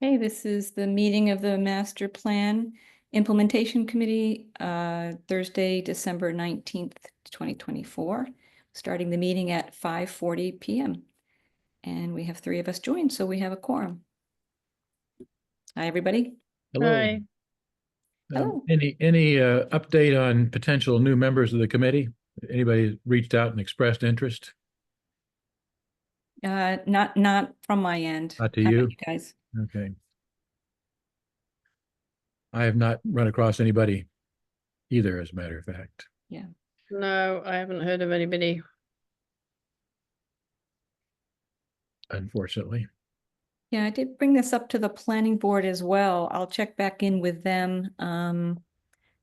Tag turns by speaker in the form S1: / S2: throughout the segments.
S1: Hey, this is the meeting of the Master Plan Implementation Committee, Thursday, December 19th, 2024, starting the meeting at 5:40 p.m. And we have three of us joined, so we have a quorum. Hi, everybody.
S2: Hello.
S3: Hi.
S1: Hello.
S2: Any update on potential new members of the committee? Anybody reached out and expressed interest?
S1: Not from my end.
S2: Not to
S1: How about
S2: you?
S1: you guys?
S2: Okay. I have not run across anybody either, as a matter of fact.
S1: Yeah.
S3: No, I haven't heard of anybody.
S2: Unfortunately.
S1: Yeah, I did bring this up to the planning board as well. I'll check back in with them,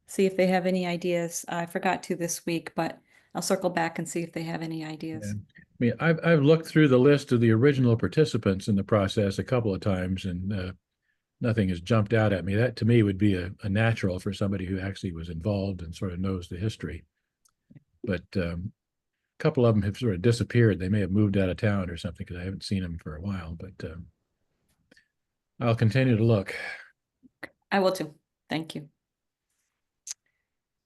S1: see if they have any ideas. I forgot to this week, but I'll circle back and see if they have any
S2: Yeah.
S1: ideas.
S2: I mean, I've looked through the list of the original participants in the process a couple of times, and nothing has jumped out at me. That to me would be a natural for somebody who actually was involved and sort of knows the history. But a couple of them have sort of disappeared. They may have moved out of town or something because I haven't seen them for a while. But I'll continue to look.
S1: I will too. Thank you.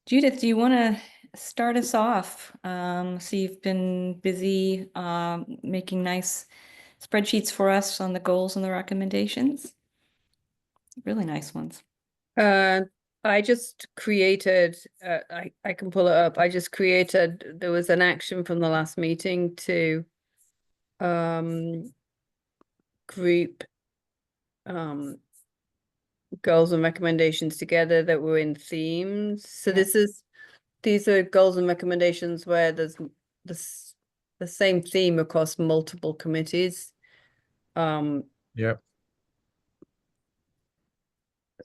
S1: Judith, do you want to start us off? So you've been busy making nice spreadsheets for us on the goals and the recommendations. Really nice ones.
S3: I just created, I can pull it up. I just created, there was an action from the last meeting to group goals and recommendations together that were in themes. So
S1: Yeah.
S3: these are goals and recommendations where there's the same theme across multiple committees.
S2: Yep.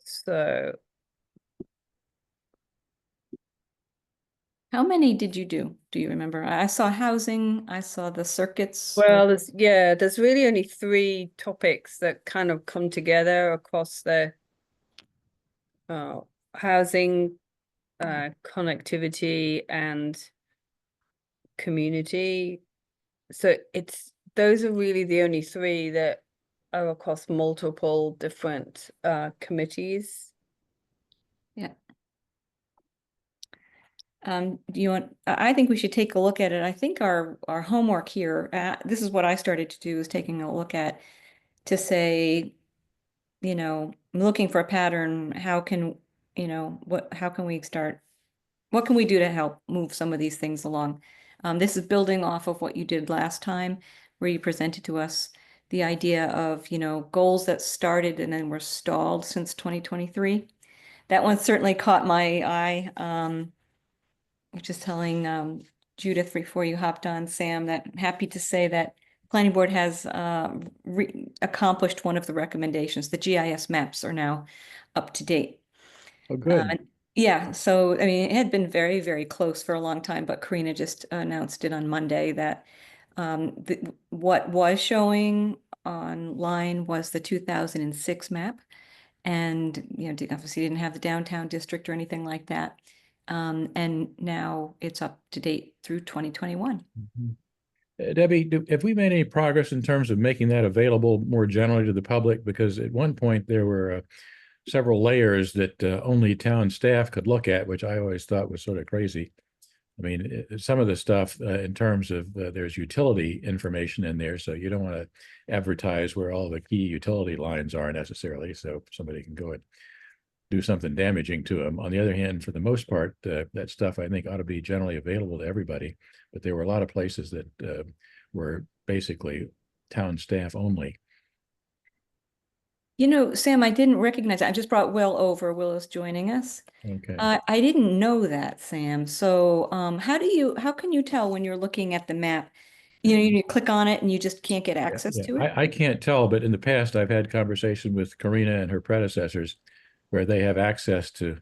S3: So
S1: How many did you do? Do you remember? I saw housing, I saw the circuits.
S3: well, there's really only three topics that kind of come together across the housing, connectivity, and community. So those are really the only three that are across multiple different committees.
S1: Yeah. Do you want, I think we should take a look at it. I think our homework here, this is what I started to do, is taking a look at to say, I'm looking for a pattern. How can, how can we start? What can we do to help move some of these things along? This is building off of what you did last time, where you presented to us the idea of, goals that started and then were stalled since 2023. That one certainly caught my eye. Just telling Judith before you hopped on, Sam, that I'm happy to say that planning board has accomplished one of the recommendations. The GIS maps are now up to date.
S2: Oh, good.
S1: Yeah, so I mean, it had been very, very close for a long time, but Karina just announced it on Monday that what was showing online was the 2006 map. And, obviously didn't have the downtown district or anything like that. And now it's up to date through 2021.
S2: Debbie, have we made any progress in terms of making that available more generally to the public? Because at one point there were several layers that only town staff could look at, which I always thought was sort of crazy. I mean, some of the stuff in terms of there's utility information in there, so you don't want to advertise where all the key utility lines are necessarily, so somebody can go and do something damaging to them. On the other hand, for the most part, that stuff I think ought to be generally available to everybody. But there were a lot of places that were basically town staff only.
S1: Sam, I didn't recognize it. I just brought Will over. Will is joining us.
S2: Okay.
S1: I didn't know that, Sam. So how can you tell when you're looking at the map? You click on it and you just can't get access
S2: Yeah.
S1: to it?
S2: I can't tell, but in the past, I've had conversation with Karina and her predecessors where they have access to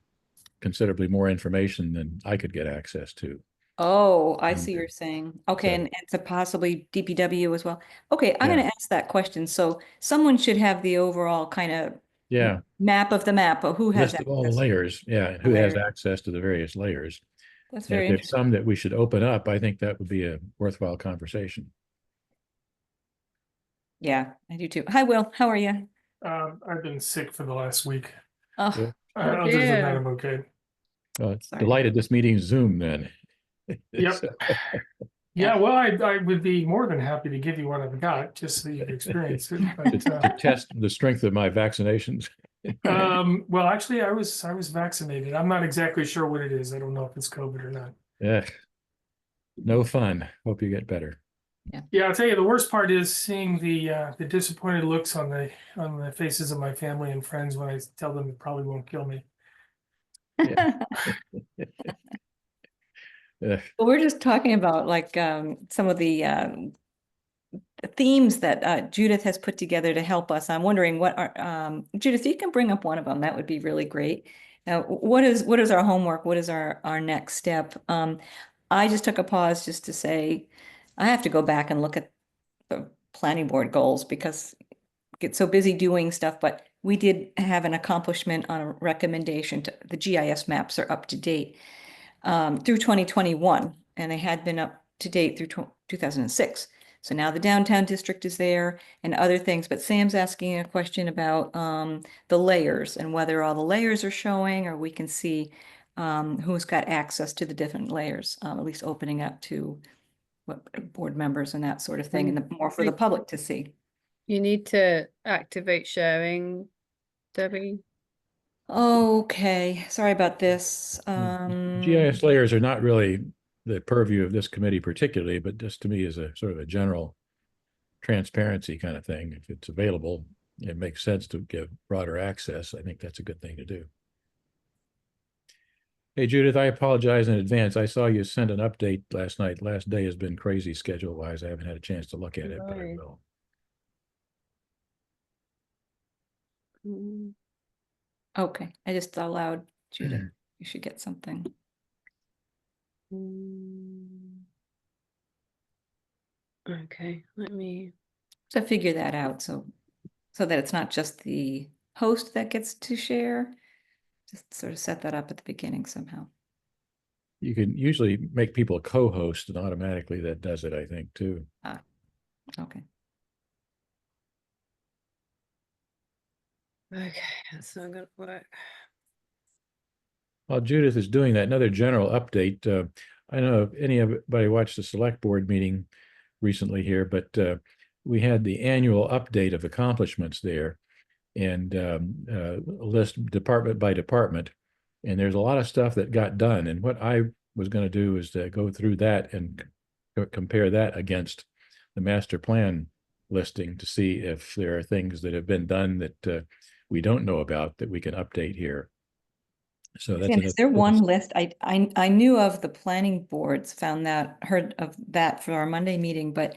S2: considerably more information than I could get access to.
S1: Oh, I
S2: And
S1: see you're saying. Okay,
S2: so,
S1: and to possibly DPW as well. Okay, I'm
S2: yeah,
S1: going to ask that question. So someone should have the overall kind of
S2: yeah,
S1: map of the map of who has
S2: list of all the
S1: access to
S2: layers. Yeah, and
S1: the
S2: who has
S1: layer.
S2: access to the various layers.
S1: That's
S2: And if
S1: very
S2: there's
S1: interesting.
S2: some that we should open up, I think that would be a worthwhile conversation.
S1: Yeah, I do too. Hi, Will. How are you?
S4: I've been sick for the last week.
S1: Oh,
S2: Yeah.
S4: Other than that,
S3: dear.
S4: I'm okay.
S1: sorry.
S2: Delighted this meeting's Zoom then.
S4: Yep.
S2: So,
S4: Yeah, well, I would be more than happy to give you what I've got, just so you can experience it.
S2: to test the strength of my vaccinations.
S4: Well, actually, I was vaccinated. I'm not exactly sure what it is. I don't know if it's COVID or not.
S2: Yeah, no fun. Hope you get better.
S4: Yeah, I'll tell you, the worst part is seeing the disappointed looks on the faces of my family and friends when I tell them it probably won't kill me.
S2: Yeah.
S1: Well, we're just talking about like some of the themes that Judith has put together to help us. I'm wondering what are Judith, you can bring up one of them. That would be really great. What is our homework? What is our next step? I just took a pause just to say I have to go back and look at the planning board goals because I get so busy doing stuff, but we did have an accomplishment on a recommendation to the GIS maps are up to date through 2021, and they had been up to date through 2006. So now the downtown district is there and other things, but Sam's asking a question about the layers and whether all the layers are showing or we can see who's got access to the different layers, at least opening up to what board members and that sort of thing, and more for the public to see.
S3: You need to activate sharing, Debbie.
S1: Okay, sorry about this.
S2: GIS layers are not really the purview of this committee particularly, but just to me is a sort of a general transparency kind of thing. If it's available, it makes sense to give broader access. I think that's a good thing to do. Hey, Judith, I apologize in advance. I saw you sent an update last night. Last day has been crazy schedule-wise. I haven't had a chance to look at it, but I
S3: Right.
S2: will.
S1: Okay, I just allowed Judith. You should get something.
S3: Okay, let me.
S1: So figure that out so that it's not just the host that gets to share. Just sort of set that up at the beginning somehow.
S2: You can usually make people a co-host and automatically that does it, I think, too.
S1: Okay.
S3: Okay, that's not gonna work.
S2: While Judith is doing that, another general update. I don't know if anybody watched the select board meeting recently here, but we had the annual update of accomplishments there and list department by department. And there's a lot of stuff that got done. And what I was going to do is to go through that and compare that against the master plan listing to see if there are things that have been done that we don't know about that we can update here. So that's
S1: Sam, is there one list? I knew of the planning boards, heard of that for our Monday meeting, but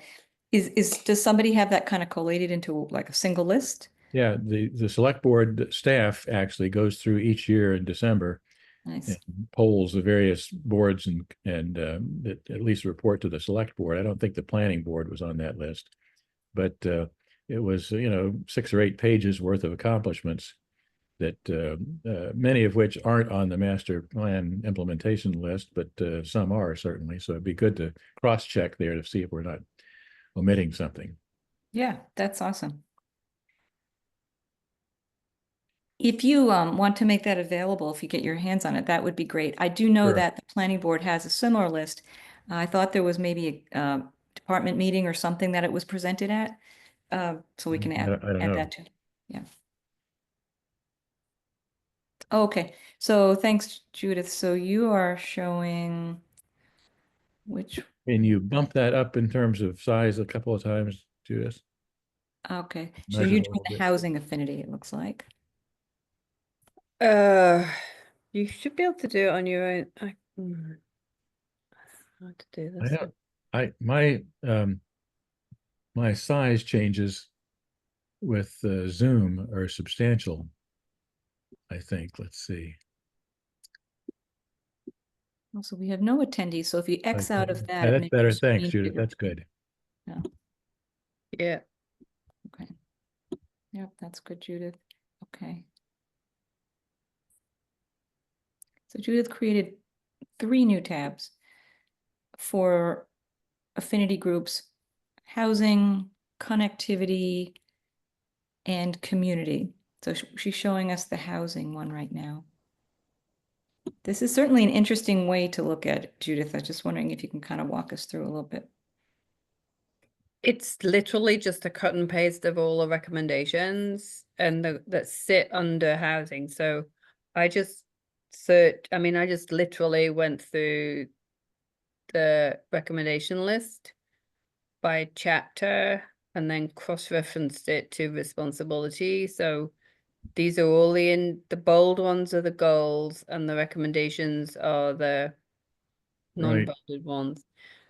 S1: does somebody have that kind of collated into like a single list?
S2: Yeah, the select board staff actually goes through each year in December
S1: Nice.
S2: and polls the various boards and that at least report to the select board. I don't think the planning board was on that list, but it was 6 or 8 pages worth of accomplishments that many of which aren't on the master plan implementation list, but some are certainly. So it'd be good to cross-check there to see if we're not omitting something.
S1: Yeah, that's awesome. If you want to make that available, if you get your hands on it, that would be great. I do know
S2: Sure.
S1: that the planning board has a similar list. I thought there was maybe a department meeting or something that it was presented at. So we can
S2: I don't
S1: add
S2: know.
S1: that to, yeah. Okay, so thanks, Judith. So you are showing which,
S2: And you bump that up in terms of size a couple of times, Judith.
S1: okay, so
S2: Measure
S1: you're
S2: a
S1: doing
S2: little
S1: the
S2: bit.
S1: housing affinity, it looks like.
S3: You should be able to do it on your own. How to do
S2: I
S3: this?
S2: don't. My size changes with Zoom are substantial. I think. Let's see.
S1: Also, we have no attendees, so if you X out of that,
S2: Yeah,
S1: it
S2: that's
S1: makes
S2: better.
S1: your
S2: Thanks,
S1: screen
S2: Judith.
S1: bigger.
S2: That's good.
S1: Yeah,
S3: Yeah.
S1: okay. Yep, that's good, Judith. Okay. So Judith created 3 new tabs for affinity groups, housing, connectivity, and community. So she's showing us the housing one right now. This is certainly an interesting way to look at it, Judith. I was just wondering if you can kind of walk us through a little bit.
S3: It's literally just a cut and paste of all the recommendations and that sit under housing. So I just I just literally went through the recommendation list by chapter and then cross-referenced it to responsibility. So these are all the bold ones are the goals and the recommendations are the
S2: Right.
S3: non-bolded ones.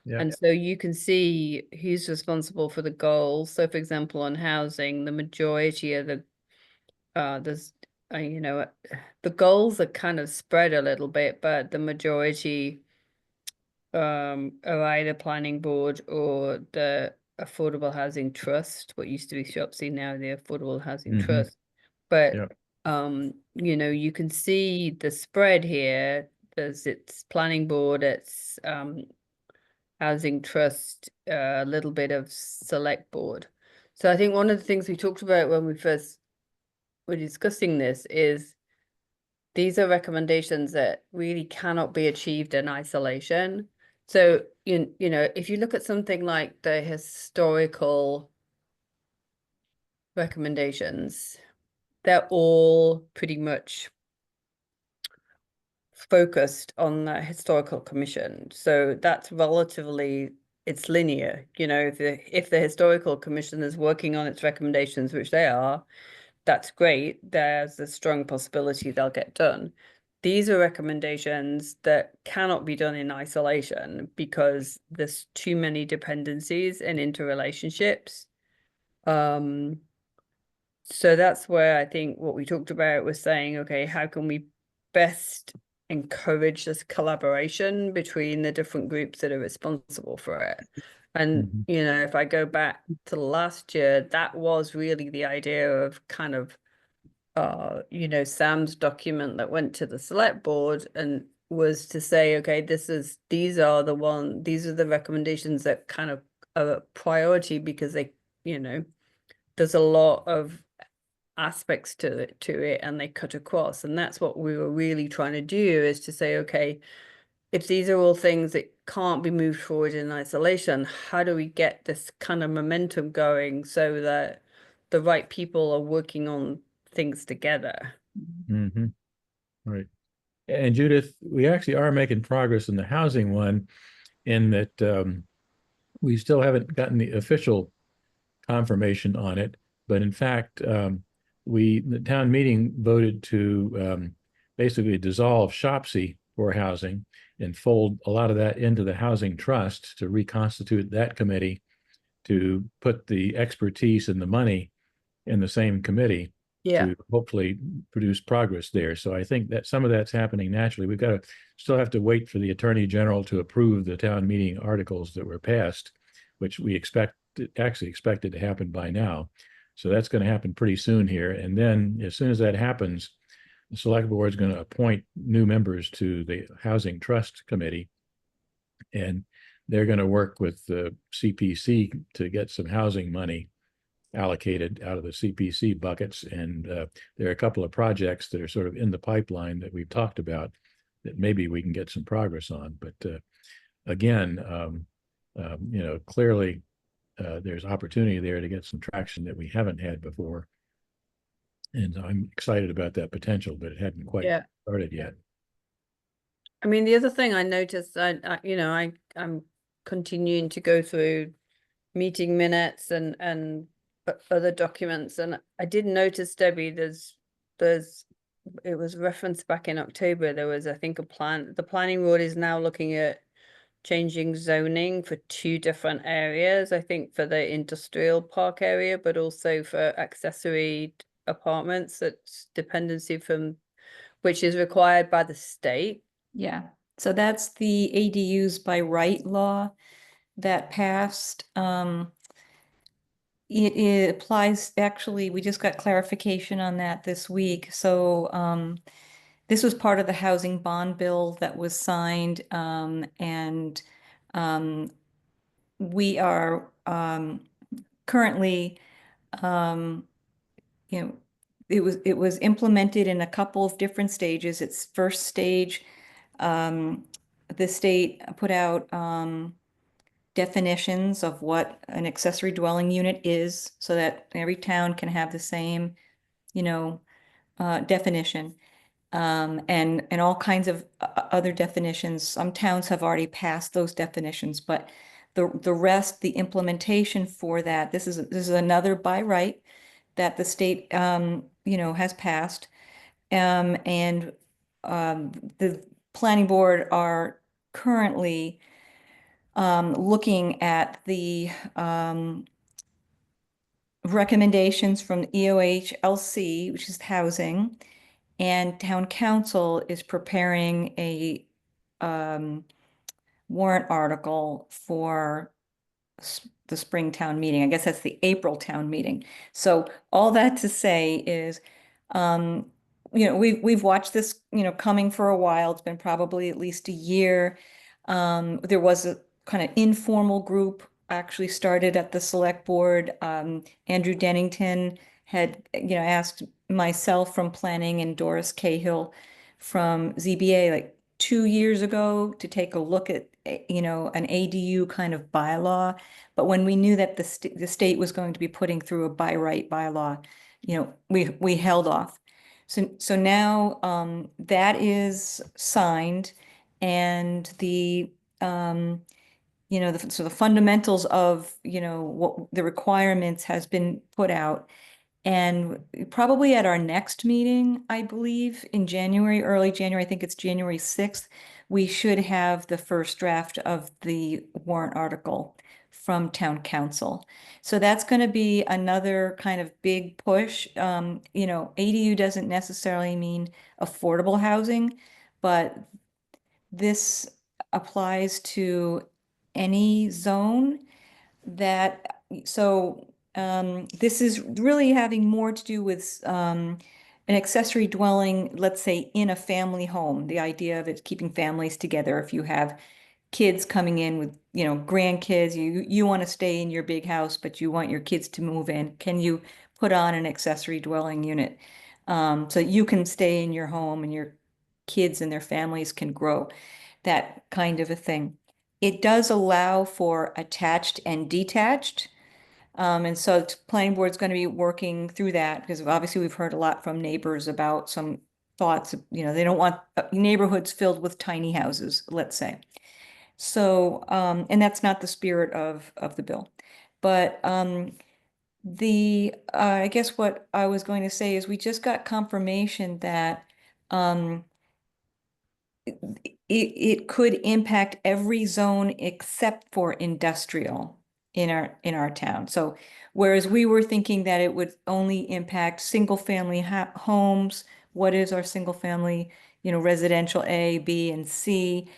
S2: Yeah.
S3: And so you can see who's responsible for the goals. So for example, on housing, the majority of the the goals are kind of spread a little bit, but the majority are either planning board or the affordable housing trust, what used to be SHOPSI, now the affordable housing trust. But
S2: Yeah.
S3: you can see the spread here. It's planning board, it's housing trust, a little bit of select board. So I think one of the things we talked about when we first were discussing this is these are recommendations that really cannot be achieved in isolation. So, if you look at something like the historical recommendations, they're all pretty much focused on the historical commission. So that's relatively, it's linear. If the historical commission is working on its recommendations, which they are, that's great. There's a strong possibility they'll get done. These are recommendations that cannot be done in isolation because there's too many dependencies and interrelationships. So that's where I think what we talked about was saying, okay, how can we best encourage this collaboration between the different groups that are responsible for it? And, if I go back to last year, that was really the idea of kind of, Sam's document that went to the select board and was to say, okay, these are the recommendations that kind of are a priority because there's a lot of aspects to it and they cut across, and that's what we were really trying to do, is to say, okay, if these are all things that can't be moved forward in isolation, how do we get this kind of momentum going so that the right people are working on things together?
S2: Right. And Judith, we actually are making progress in the housing one in that we still haven't gotten the official confirmation on it. But in fact, the town meeting voted to basically dissolve SHOPSI for housing and fold a lot of that into the housing trust to reconstitute that committee to put the expertise and the money in the same committee to hopefully produce progress there. So I think that some of that's happening naturally. We've got to still have to wait for the Attorney General to approve the town meeting articles that were passed, which we expected to happen by now. So that's going to happen pretty soon here. And then as soon as that happens, the select board is going to appoint new members to the Housing Trust Committee. And they're going to work with the CPC to get some housing money allocated out of the CPC buckets. And there are a couple of projects that are sort of in the pipeline that we've talked about that maybe we can get some progress on. But again, clearly there's opportunity there to get some traction that we haven't had before. And I'm excited about that potential, but it hadn't quite started yet.
S3: I mean, the other thing I noticed, I'm continuing to go through meeting minutes and other documents, and I did notice, Debbie, it was referenced back in October. There was, I think, the planning board is now looking at changing zoning for 2 different areas, I think for the industrial park area, but also for accessory apartments. That's dependency from, which is required by the state.
S1: Yeah, so that's the ADUs by right law that passed. It applies, actually, we just got clarification on that this week. So this was part of the housing bond bill that was signed, and we are currently you know, it was implemented in a couple of different stages. Its first stage, the state put out definitions of what an accessory dwelling unit is, so that every town can have the same, you know, definition. And all kinds of other definitions. Some towns have already passed those definitions, but the rest, the implementation for that, this is another by right that the state you know, has passed. And the planning board are currently looking at the recommendations from EOH-LC, which is housing, and town council is preparing a warrant article for the spring town meeting. I guess that's the April town meeting. So all that to say is, you know, we've watched this, you know, coming for a while. It's been probably at least a year. There was a kind of informal group actually started at the select board. Andrew Dennington had, you know, asked myself from planning and Doris Cahill from ZBA like 2 years ago to take a look at, you know, an ADU kind of bylaw. But when we knew that the state was going to be putting through a by right bylaw, you know, we held off. So now that is signed, and the you know, so the fundamentals of, you know, what the requirements has been put out. And probably at our next meeting, I believe in January, early January, I think it's January 6th, we should have the first draft of the warrant article from town council. So that's going to be another kind of big push. You know, ADU doesn't necessarily mean affordable housing, but this applies to any zone that, so this is really having more to do with an accessory dwelling, let's say in a family home. The idea of it keeping families together. If you have kids coming in with, you know, grandkids, you want to stay in your big house, but you want your kids to move in, can you put on an accessory dwelling unit so you can stay in your home and your kids and their families can grow, that kind of a thing. It does allow for attached and detached. And so the planning board's going to be working through that, because obviously we've heard a lot from neighbors about some thoughts, you know, they don't want neighborhoods filled with tiny houses, let's say. So, and that's not the spirit of the bill. But I guess what I was going to say is we just got confirmation that it could impact every zone except for industrial in our town. So whereas we were thinking that it would only impact single family homes, what is our single family, you know, residential A, B, and C,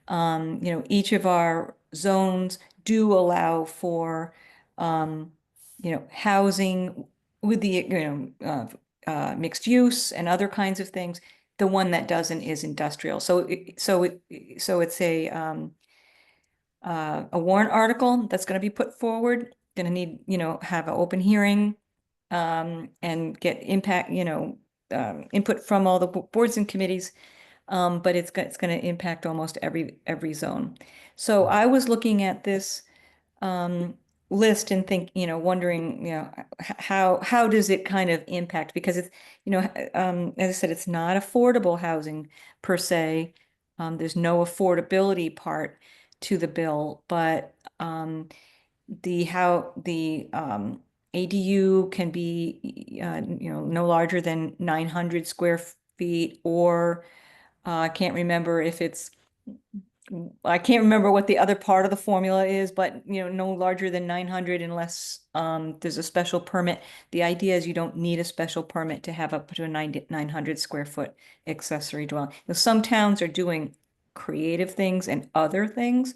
S1: you know, each of our zones do allow for you know, housing with the, you know, mixed use and other kinds of things. The one that doesn't is industrial. So it's a warrant article that's going to be put forward. Going to need, you know, have an open hearing and get impact, you know, input from all the boards and committees. But it's going to impact almost every zone. So I was looking at this list and you know, wondering, you know, how does it kind of impact? Because it's, you know, as I said, it's not affordable housing per se. There's no affordability part to the bill, but the ADU can be, you know, no larger than 900 square feet, or I can't remember if it's, I can't remember what the other part of the formula is, but you know, no larger than 900 unless there's a special permit. The idea is you don't need a special permit to have up to a 900 square foot accessory dwelling. Now, some towns are doing creative things and other things.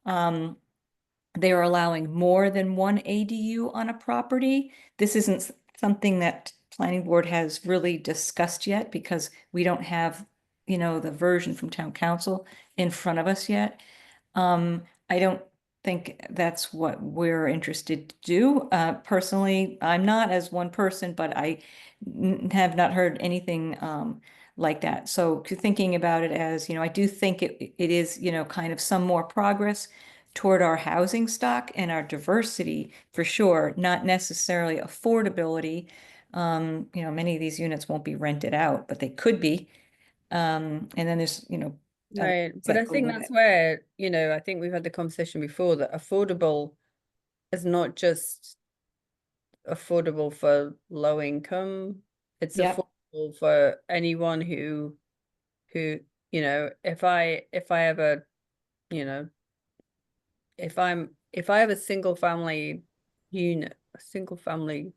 S1: They are allowing more than one ADU on a property. This isn't something that planning board has really discussed yet, because we don't have, you know, the version from town council in front of us yet. I don't think that's what we're interested to do. Personally, I'm not as one person, but I have not heard anything like that. So thinking about it as, I do think it is, kind of some more progress toward our housing stock and our diversity for sure, not necessarily affordability. Many of these units won't be rented out, but they could be. And then there's, other
S3: Right.
S1: things
S3: But I
S1: that go
S3: think
S1: with
S3: that's
S1: it.
S3: where, I think we've had the conversation before that affordable is not just affordable for low income. It's
S1: Yep.
S3: affordable for anyone who, if I have a, you know, if I have a single family unit, a single family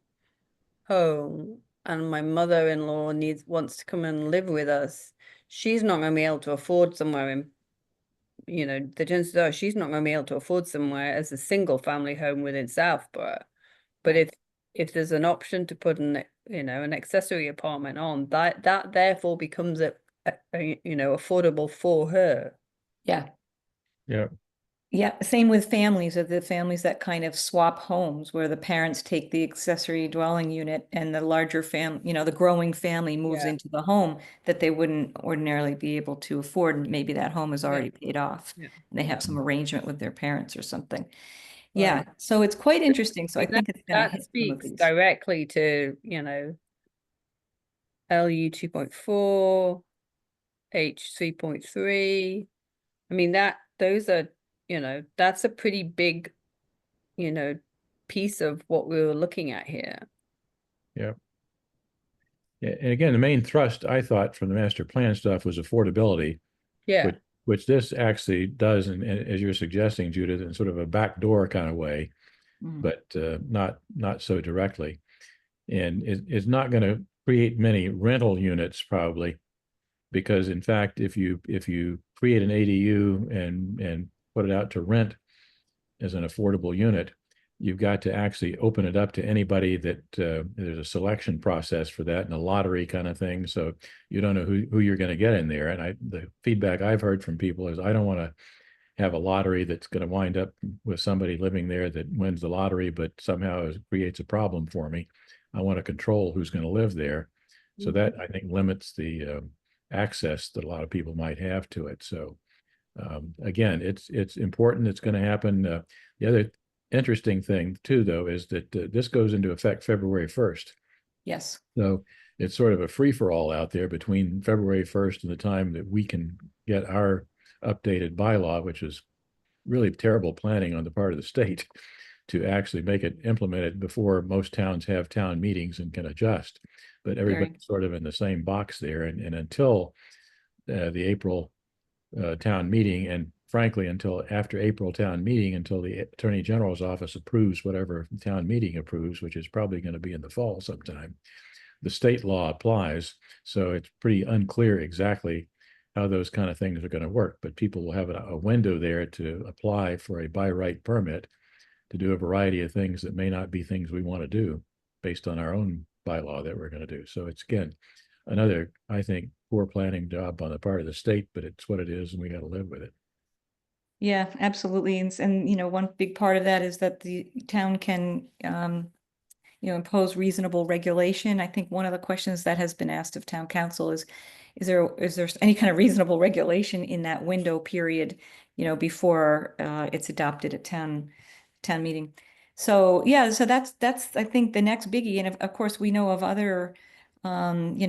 S3: home, and my mother-in-law wants to come and live with us, she's not going to be able to afford somewhere in, the chances are she's not going to be able to afford somewhere as a single family home within Southborough. But
S1: Right.
S3: if there's an option to put an accessory apartment on, that therefore becomes affordable for her.
S1: Yeah.
S2: Yeah.
S1: Yeah. Same with families, of the families that kind of swap homes where the parents take the accessory dwelling unit and the larger the growing family moves
S3: Yeah.
S1: into the home that they wouldn't ordinarily be able to afford. And maybe that home is
S3: Yeah.
S1: already paid off
S3: Yeah.
S1: and they
S3: Yeah.
S1: have some arrangement with their parents or something. Yeah.
S3: Right.
S1: So it's quite interesting. So I
S3: That
S1: think it's going to
S3: that
S1: hit some of
S3: speaks
S1: these.
S3: directly to, LU 2.4, H 3.3. I mean, those are, that's a pretty big, you know, piece of what we were looking at here.
S2: Yeah. Yeah. And again, the main thrust I thought from the master plan stuff was affordability,
S3: Yeah.
S2: which this actually does, and as you're suggesting, Judith, in sort of a backdoor kind of way,
S1: Mm.
S2: but not so directly. And it's not going to create many rental units probably, because in fact, if you create an ADU and put it out to rent as an affordable unit, you've got to actually open it up to anybody that there's a selection process for that and a lottery kind of thing. So you don't know who you're going to get in there. And the feedback I've heard from people is I don't want to have a lottery that's going to wind up with somebody living there that wins the lottery, but somehow creates a problem for me. I want to control who's going to live there. So that I think limits the access that a lot of people might have to it. So again, it's important. It's going to happen. The other interesting thing too, though, is that this goes into effect February 1st.
S1: Yes.
S2: So it's sort of a free for all out there between February 1st and the time that we can get our updated bylaw, which is really terrible planning on the part of the state to actually make it implemented before most towns have town meetings and can adjust. But everybody's sort of in the same box there. And until the April town meeting, and frankly, until after April town meeting, until the Attorney General's office approves whatever town meeting approves, which is probably going to be in the fall sometime, the state law applies. So it's pretty unclear exactly how those kind of things are going to work, but people will have a window there to apply for a by right permit to do a variety of things that may not be things we want to do based on our own bylaw that we're going to do. So it's, again, another, I think, poor planning job on the part of the state, but it's what it is and we got to live with it.
S1: Yeah, absolutely. And one big part of that is that the town can, impose reasonable regulation. I think one of the questions that has been asked of town council is there any kind of reasonable regulation in that window period, before it's adopted at town meeting. So yeah, so that's I think the next biggie. And of course we know of other kind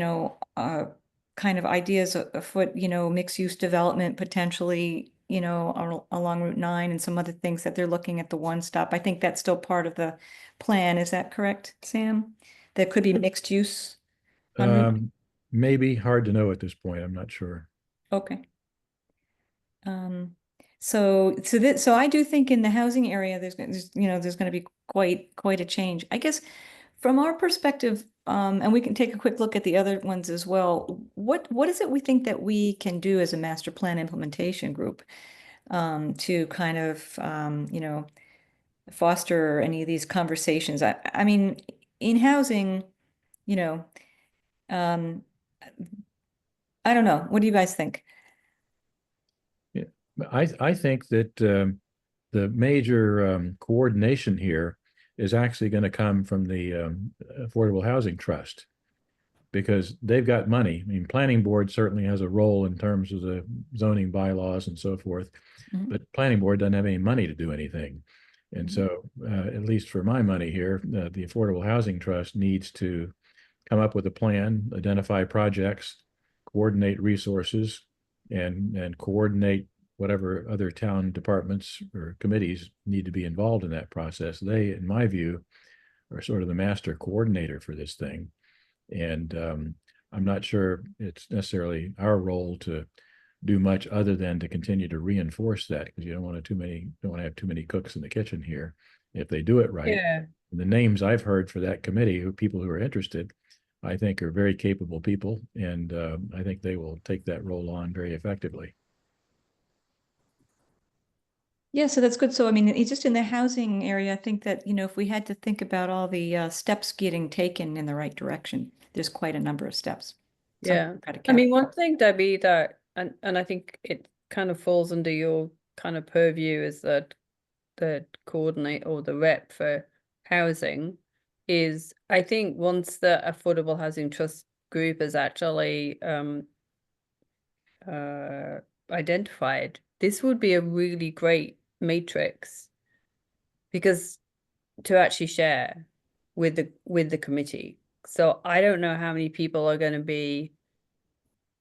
S1: of ideas afoot, mixed use development potentially, along Route 9 and some other things that they're looking at the one stop. I think that's still part of the plan. Is that correct, Sam? There could be mixed use on Route.
S2: Maybe hard to know at this point. I'm not sure.
S1: Okay. So I do think in the housing area, there's going to be quite a change. I guess from our perspective, and we can take a quick look at the other ones as well. What is it we think that we can do as a master plan implementation group to kind of foster any of these conversations? I mean, in housing, you know, um, I don't know. What do you guys think?
S2: Yeah. I think that the major coordination here is actually going to come from the Affordable Housing Trust, because they've got money. I mean, planning board certainly has a role in terms of the zoning bylaws and so forth,
S1: Mhm.
S2: but planning board doesn't have any money to do anything. And so, at least for my money here, the Affordable Housing Trust needs to come up with a plan, identify projects, coordinate resources, and coordinate whatever other town departments or committees need to be involved in that process. They, in my view, are sort of the master coordinator for this thing. And I'm not sure it's necessarily our role to do much other than to continue to reinforce that, because you don't want to have too many cooks in the kitchen here. If they do it right,
S3: Yeah.
S2: the names I've heard for that committee, who people who are interested, I think are very capable people, and I think they will take that role on very effectively.
S1: Yeah, so that's good. So, I mean, it's just in the housing area, I think that, if we had to think about all the steps getting taken in the right direction, there's quite a number of steps.
S3: Yeah.
S1: Try to
S3: I mean,
S1: count.
S3: one thing, Debbie, that and I think it kind of falls under your kind of purview as the coordinate or the rep for housing is, I think once the Affordable Housing Trust group is actually identified, this would be a really great matrix, because to actually share with the committee. So I don't know how many people are going to be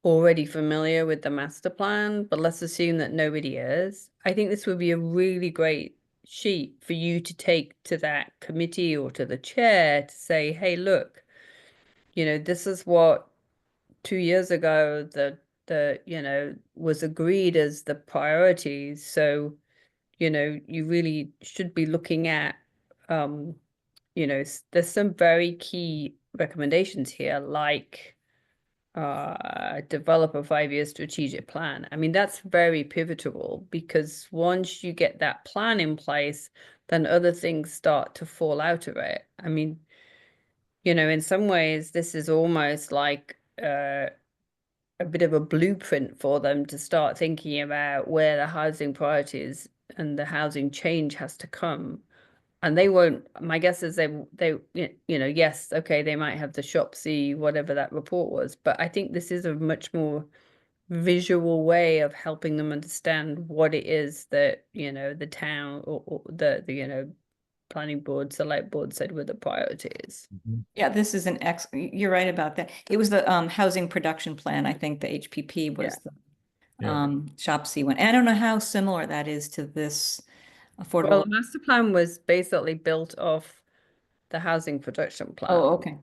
S3: already familiar with the master plan, but let's assume that nobody is. I think this would be a really great sheet for you to take to that committee or to the chair to say, hey, look, this is what 2 years ago the was agreed as the priorities. So, you really should be looking at, there's some very key recommendations here, like develop a 5-year strategic plan. I mean, that's very pivotal, because once you get that plan in place, then other things start to fall out of it. I mean, in some ways, this is almost like a bit of a blueprint for them to start thinking about where the housing priorities and the housing change has to come. And they won't, my guess is they yes, okay, they might have the Shopsy, whatever that report was, but I think this is a much more visual way of helping them understand what it is that, the town or the planning board, select board said were the priorities.
S1: Yeah, this is you're right about that. It was the housing production plan. I think the HPP was the
S2: Yeah.
S1: Shopsy one. And I don't know how similar that is to this
S3: Well,
S1: affordable.
S3: the master plan was basically built off the housing production plan.
S1: Oh, okay.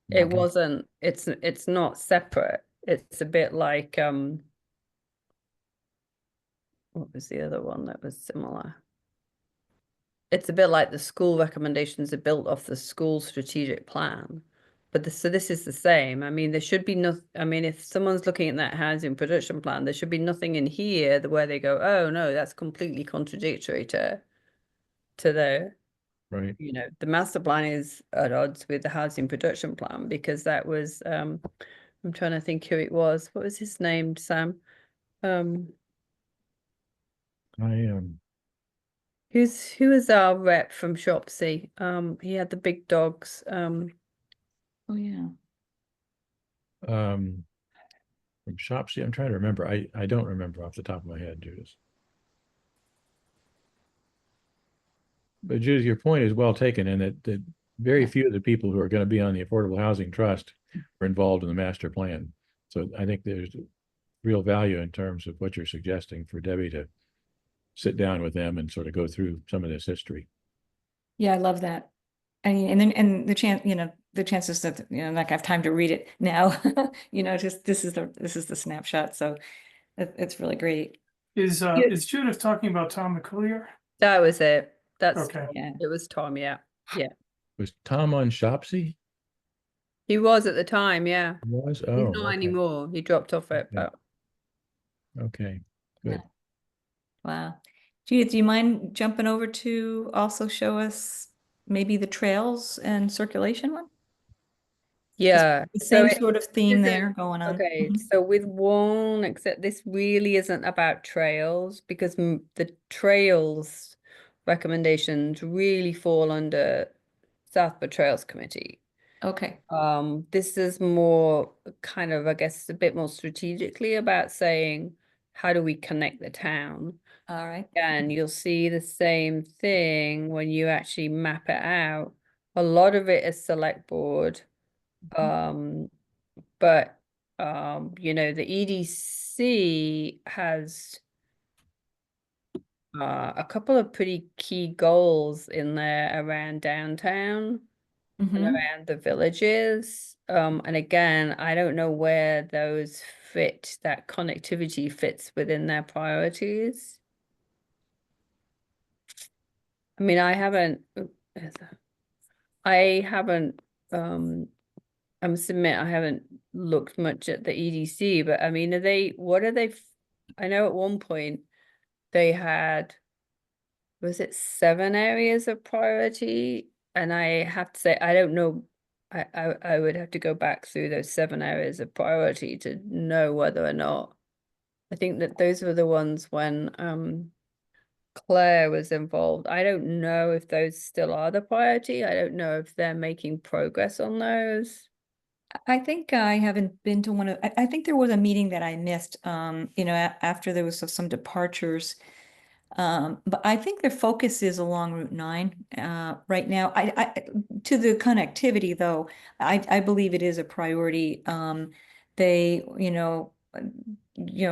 S3: It
S2: Mhm.
S3: wasn't, it's not separate. It's a bit like what was the other one that was similar? It's a bit like the school recommendations are built off the school strategic plan. But so this is the same. I mean, there should be no, I mean, if someone's looking at that housing production plan, there should be nothing in here where they go, oh no, that's completely contradictory to the,
S2: Right.
S3: the master plan is at odds with the housing production plan, because that was I'm trying to think who it was. What was his name, Sam?
S2: I
S3: Who was our rep from Shopsy? He had the big dogs.
S1: Oh, yeah.
S2: from Shopsy, I'm trying to remember. I don't remember off the top of my head, Judith. But Judith, your point is well taken, in that very few of the people who are going to be on the Affordable Housing Trust are involved in the master plan. So I think there's real value in terms of what you're suggesting for Debbie to sit down with them and sort of go through some of this history.
S1: Yeah, I love that. I mean, and the chances that, like I have time to read it now, just this is the snapshot. So it's really great.
S4: Is
S1: Yeah.
S4: Judith talking about Tom McCoolier?
S3: That was it. That's
S4: Okay.
S1: Yeah.
S3: it was Tom, yeah. Yeah.
S2: Was Tom on Shopsy?
S3: He was at the time, yeah.
S2: He was?
S3: He's
S2: Oh,
S3: not
S2: okay.
S3: anymore. He dropped off it,
S2: Yeah.
S3: but
S2: Okay, good.
S1: Wow. Judith, do you mind jumping over to also show us maybe the trails and circulation one?
S3: yeah.
S1: The
S3: So
S1: same
S3: it
S1: sort of theme
S3: isn't-
S1: there going on.
S3: Okay,
S1: Mhm.
S3: so with one, except this really isn't about trails, because the trails recommendations really fall under Southwood Trails Committee.
S1: Okay.
S3: This is more kind of, I guess, a bit more strategically about saying, how do we connect the town?
S1: All right.
S3: And you'll see the same thing when you actually map it out. A lot of it is select board. But you know, the EDC has a couple of pretty key goals in there around downtown and
S1: Mm-hmm.
S3: around the villages. And again, I don't know where those fit, that connectivity fits within their priorities. I mean, I haven't, I must admit, I haven't looked much at the EDC, but I mean, I know at one point they had, was it 7 areas of priority? And I have to say, I don't know, I would have to go back through those 7 areas of priority to know whether or not. I think that those were the ones when Claire was involved. I don't know if those still are the priority. I don't know if they're making progress on those.
S1: I think I haven't been to one of, I think there was a meeting that I missed, you know, after there was some departures. But I think their focus is along Route 9 right now. To the connectivity though, I believe it is a priority. They,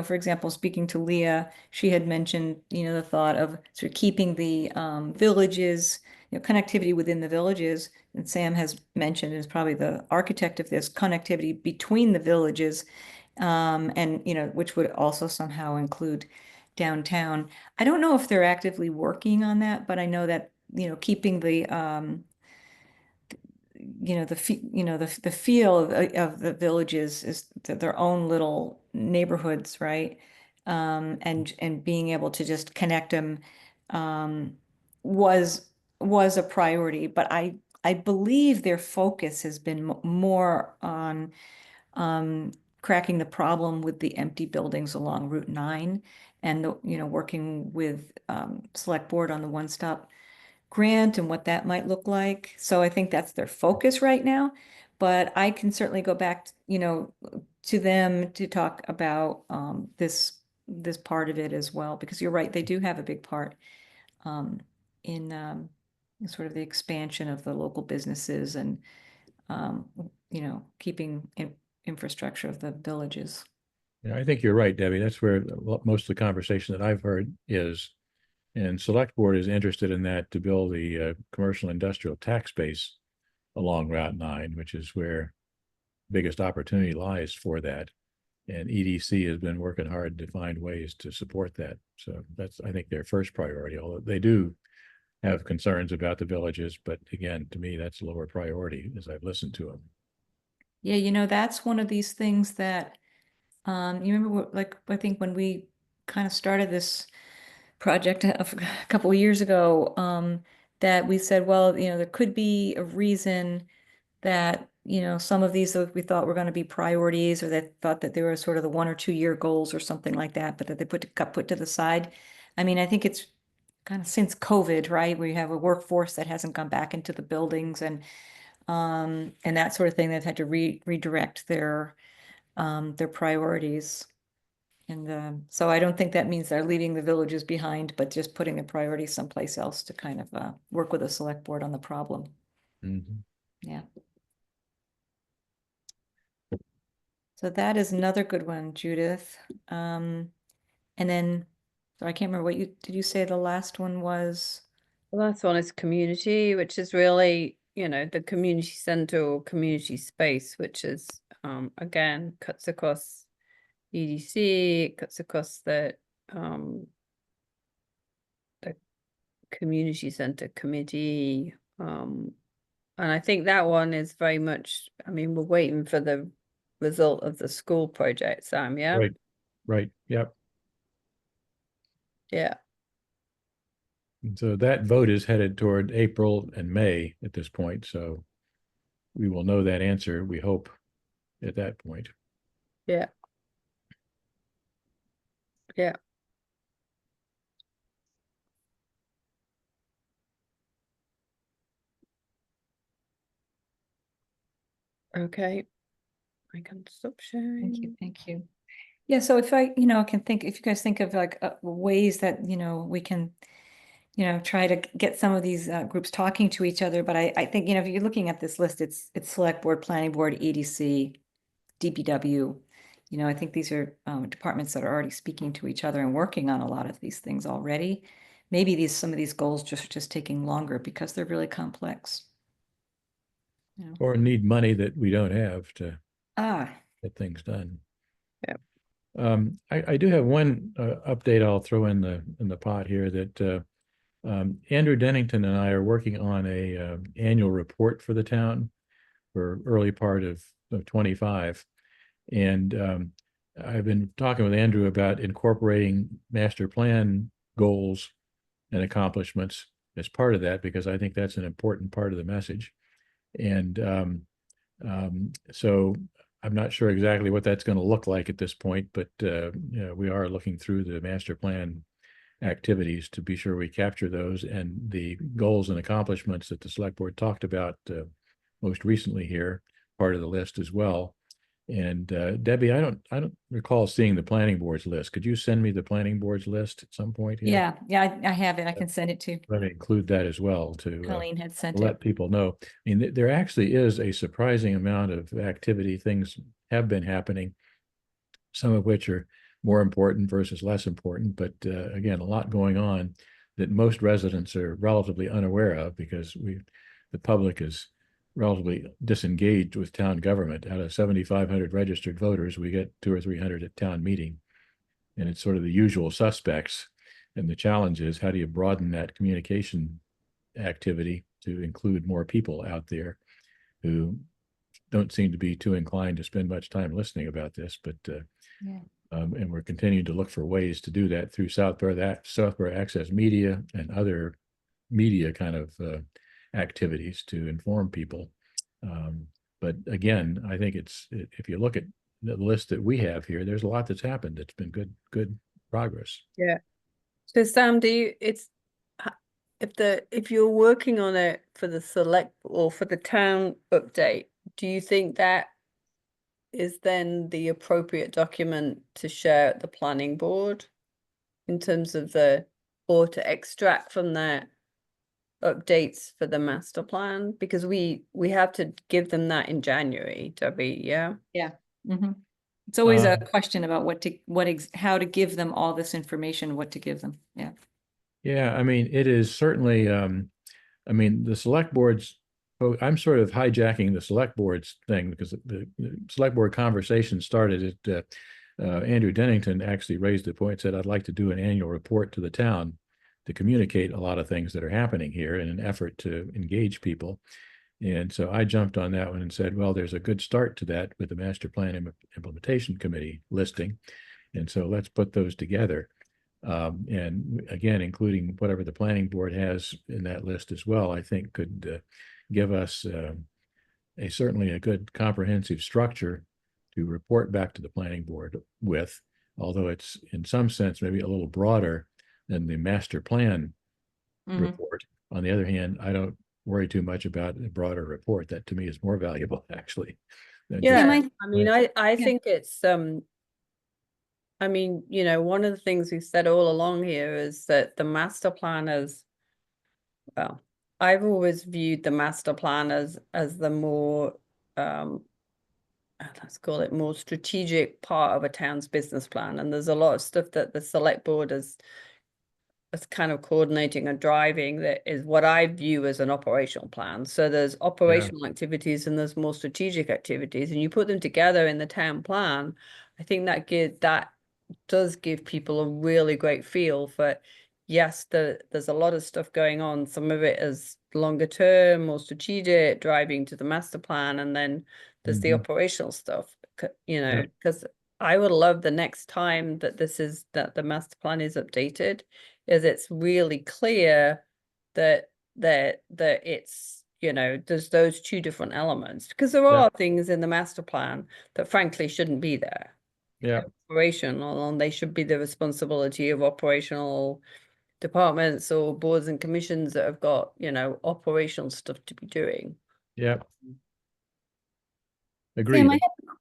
S1: for example, speaking to Leah, she had mentioned, the thought of sort of keeping the villages, connectivity within the villages. And Sam has mentioned is probably the architect of this connectivity between the villages, and which would also somehow include downtown. I don't know if they're actively working on that, but I know that, keeping the the feel of the villages is their own little neighborhoods, right? And being able to just connect them um, was a priority, but I believe their focus has been more on um, cracking the problem with the empty buildings along Route 9 and working with Select Board on the one-stop grant and what that might look like. So I think that's their focus right now. But I can certainly go back, to them to talk about this part of it as well, because you're right, they do have a big part um, in sort of the expansion of the local businesses and um, keeping infrastructure of the villages.
S2: Yeah, I think you're right, Debbie. That's where most of the conversation that I've heard is. And Select Board is interested in that to build the commercial industrial tax base along Route 9, which is where biggest opportunity lies for that. And EDC has been working hard to find ways to support that. So that's, I think, their first priority, although they do have concerns about the villages. But again, to me, that's a lower priority as I've listened to them.
S1: Yeah, that's one of these things that you remember, like, I think when we kind of started this project a couple of years ago, that we said, well, there could be a reason that, some of these that we thought were going to be priorities, or that thought that they were sort of the 1 or 2 year goals or something like that, but that they got put to the side. I mean, I think it's kind of since COVID, right? We have a workforce that hasn't gone back into the buildings and that sort of thing. They've had to redirect their priorities. And so I don't think that means they're leaving the villages behind, but just putting the priorities someplace else to kind of work with a select board on the problem.
S2: Mhm.
S1: Yeah. So that is another good one, Judith. And then, so I can't remember did you say the last one was?
S3: The last one is community, which is really, the community center or community space, which is, again, cuts across EDC, it cuts across the community center committee. And I think that one is very much, I mean, we're waiting for the result of the school project, Sam, yeah?
S2: Right. Yep.
S3: Yeah.
S2: So that vote is headed toward April and May at this point. So we will know that answer, we hope, at that point.
S3: Yeah. Yeah. Okay, I can stop sharing.
S1: Thank you, thank you. Yeah, so if I, you know, can think, if you guys think of like ways that, you know, we can, you know, try to get some of these groups talking to each other. But I think, you know, if you're looking at this list, it's select board, planning board, EDC, DPW. You know, I think these are departments that are already speaking to each other and working on a lot of these things already. Maybe some of these goals just taking longer because they're really complex. You know.
S2: Or need money that we don't have to
S1: Ah,
S2: get things done.
S3: Yeah.
S2: I do have one update I'll throw in the pot here that Andrew Dennington and I are working on a annual report for the town for early part of 25. And I've been talking with Andrew about incorporating master plan goals and accomplishments as part of that, because I think that's an important part of the message. And so I'm not sure exactly what that's going to look like at this point, but you know, we are looking through the master plan activities to be sure we capture those, and the goals and accomplishments that the select board talked about most recently here, part of the list as well. And Debbie, I don't recall seeing the planning board's list. Could you send me the planning board's list at some point here?
S1: yeah, I have it. I can send it to
S2: Let me include that as well to
S1: Colleen had sent
S2: let
S1: it.
S2: people know. I mean, there actually is a surprising amount of activity. Things have been happening, some of which are more important versus less important. But again, a lot going on that most residents are relatively unaware of, because the public is relatively disengaged with town government. Out of 7,500 registered voters, we get 200 or 300 at town meeting. And it's sort of the usual suspects. And the challenge is, how do you broaden that communication activity to include more people out there who don't seem to be too inclined to spend much time listening about this, but
S1: Yeah.
S2: And we're continuing to look for ways to do that through Southborough Access Media and other media kind of activities to inform people. But again, I think if you look at the list that we have here, there's a lot that's happened. It's been good progress.
S3: Yeah. So Sam, if you're working on it for the select or for the town update, do you think that is then the appropriate document to share at the planning board in terms of or to extract from that updates for the master plan? Because we have to give them that in January, Debbie, yeah?
S1: Yeah. Mm-hmm. It's always a question about how to give them all this information, what to give them. Yeah.
S2: Yeah, I mean, it is certainly, I mean, the select boards, I'm sort of hijacking the select boards thing, because the select board conversation started at Andrew Dennington actually raised the point, said, I'd like to do an annual report to the town to communicate a lot of things that are happening here in an effort to engage people. And so I jumped on that one and said, well, there's a good start to that with the Master Plan Implementation Committee listing. And so let's put those together. And again, including whatever the planning board has in that list as well, I think could give us certainly a good comprehensive structure to report back to the planning board with, although it's in some sense maybe a little broader than the master plan report. On the other hand, I don't worry too much about a broader report. That to me is more valuable, actually.
S3: Yeah, I mean, I
S1: Yeah.
S3: think it's I mean, you know, one of the things we've said all along here is that the master plan is, well, I've always viewed the master plan as the more let's call it more strategic part of a town's business plan. And there's a lot of stuff that the select board is kind of coordinating and driving that is what I view as an operational plan. So there's operational activities and there's more strategic activities, and you put them together in the town plan. I think that does give people a really great feel for, yes, there's a lot of stuff going on. Some of it is longer term, more strategic, driving to the master plan, and then there's the operational stuff, you know, because I would love the next time that the master plan is updated, is it's really clear that it's, you know, there's those two different elements, because there are things in the master plan that frankly shouldn't be there.
S2: Yeah.
S3: Operational, and they should be the responsibility of operational departments or boards and commissions that have got, you know, operational stuff to be doing.
S2: Yeah. agreed.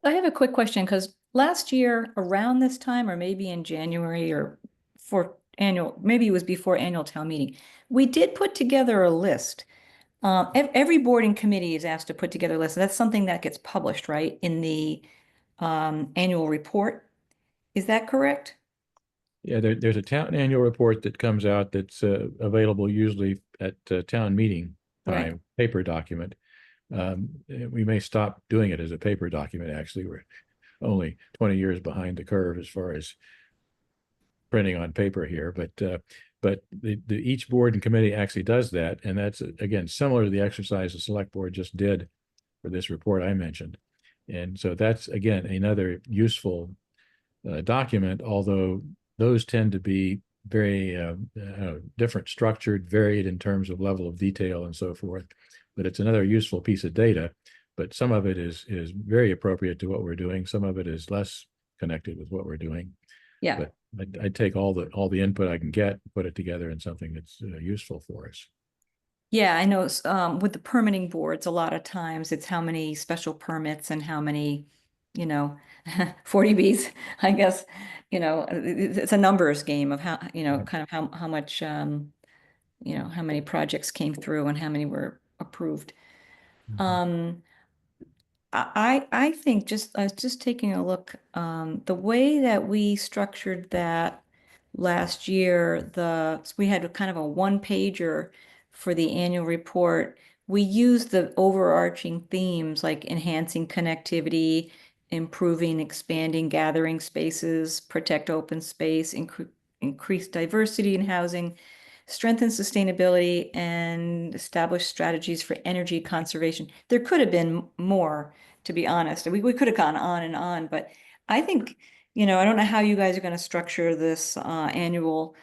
S1: I have a quick question because last year around this time, or maybe in January or for annual, maybe it was before annual town meeting, we did put together a list. Every board and committee is asked to put together a list. That's something that gets published, right, in the annual report. Is that correct?
S2: Yeah, there's a town annual report that comes out that's available usually at town meeting
S1: Right.
S2: time, paper document. We may stop doing it as a paper document, actually. We're only 20 years behind the curve as far as printing on paper here, but each board and committee actually does that. And that's, again, similar to the exercise the select board just did for this report I mentioned. And so that's, again, another useful document, although those tend to be very different structured, varied in terms of level of detail and so forth. But it's another useful piece of data. But some of it is very appropriate to what we're doing. Some of it is less connected with what we're doing.
S1: Yeah.
S2: But I take all the input I can get, put it together in something that's useful for us.
S1: Yeah, I know with the permitting boards, a lot of times it's how many special permits and how many, 40Bs, I guess, it's a numbers game of how, kind of how much, how many projects came through and how many were approved. Um, I think I was just taking a look, the way that we structured that last year, so we had a kind of a one pager for the annual report. We used the overarching themes like enhancing connectivity, improving, expanding gathering spaces, protect open space, increase diversity in housing, strengthen sustainability, and establish strategies for energy conservation. There could have been more, to be honest. We could have gone on and on, but I think, I don't know how you guys are going to structure this annual,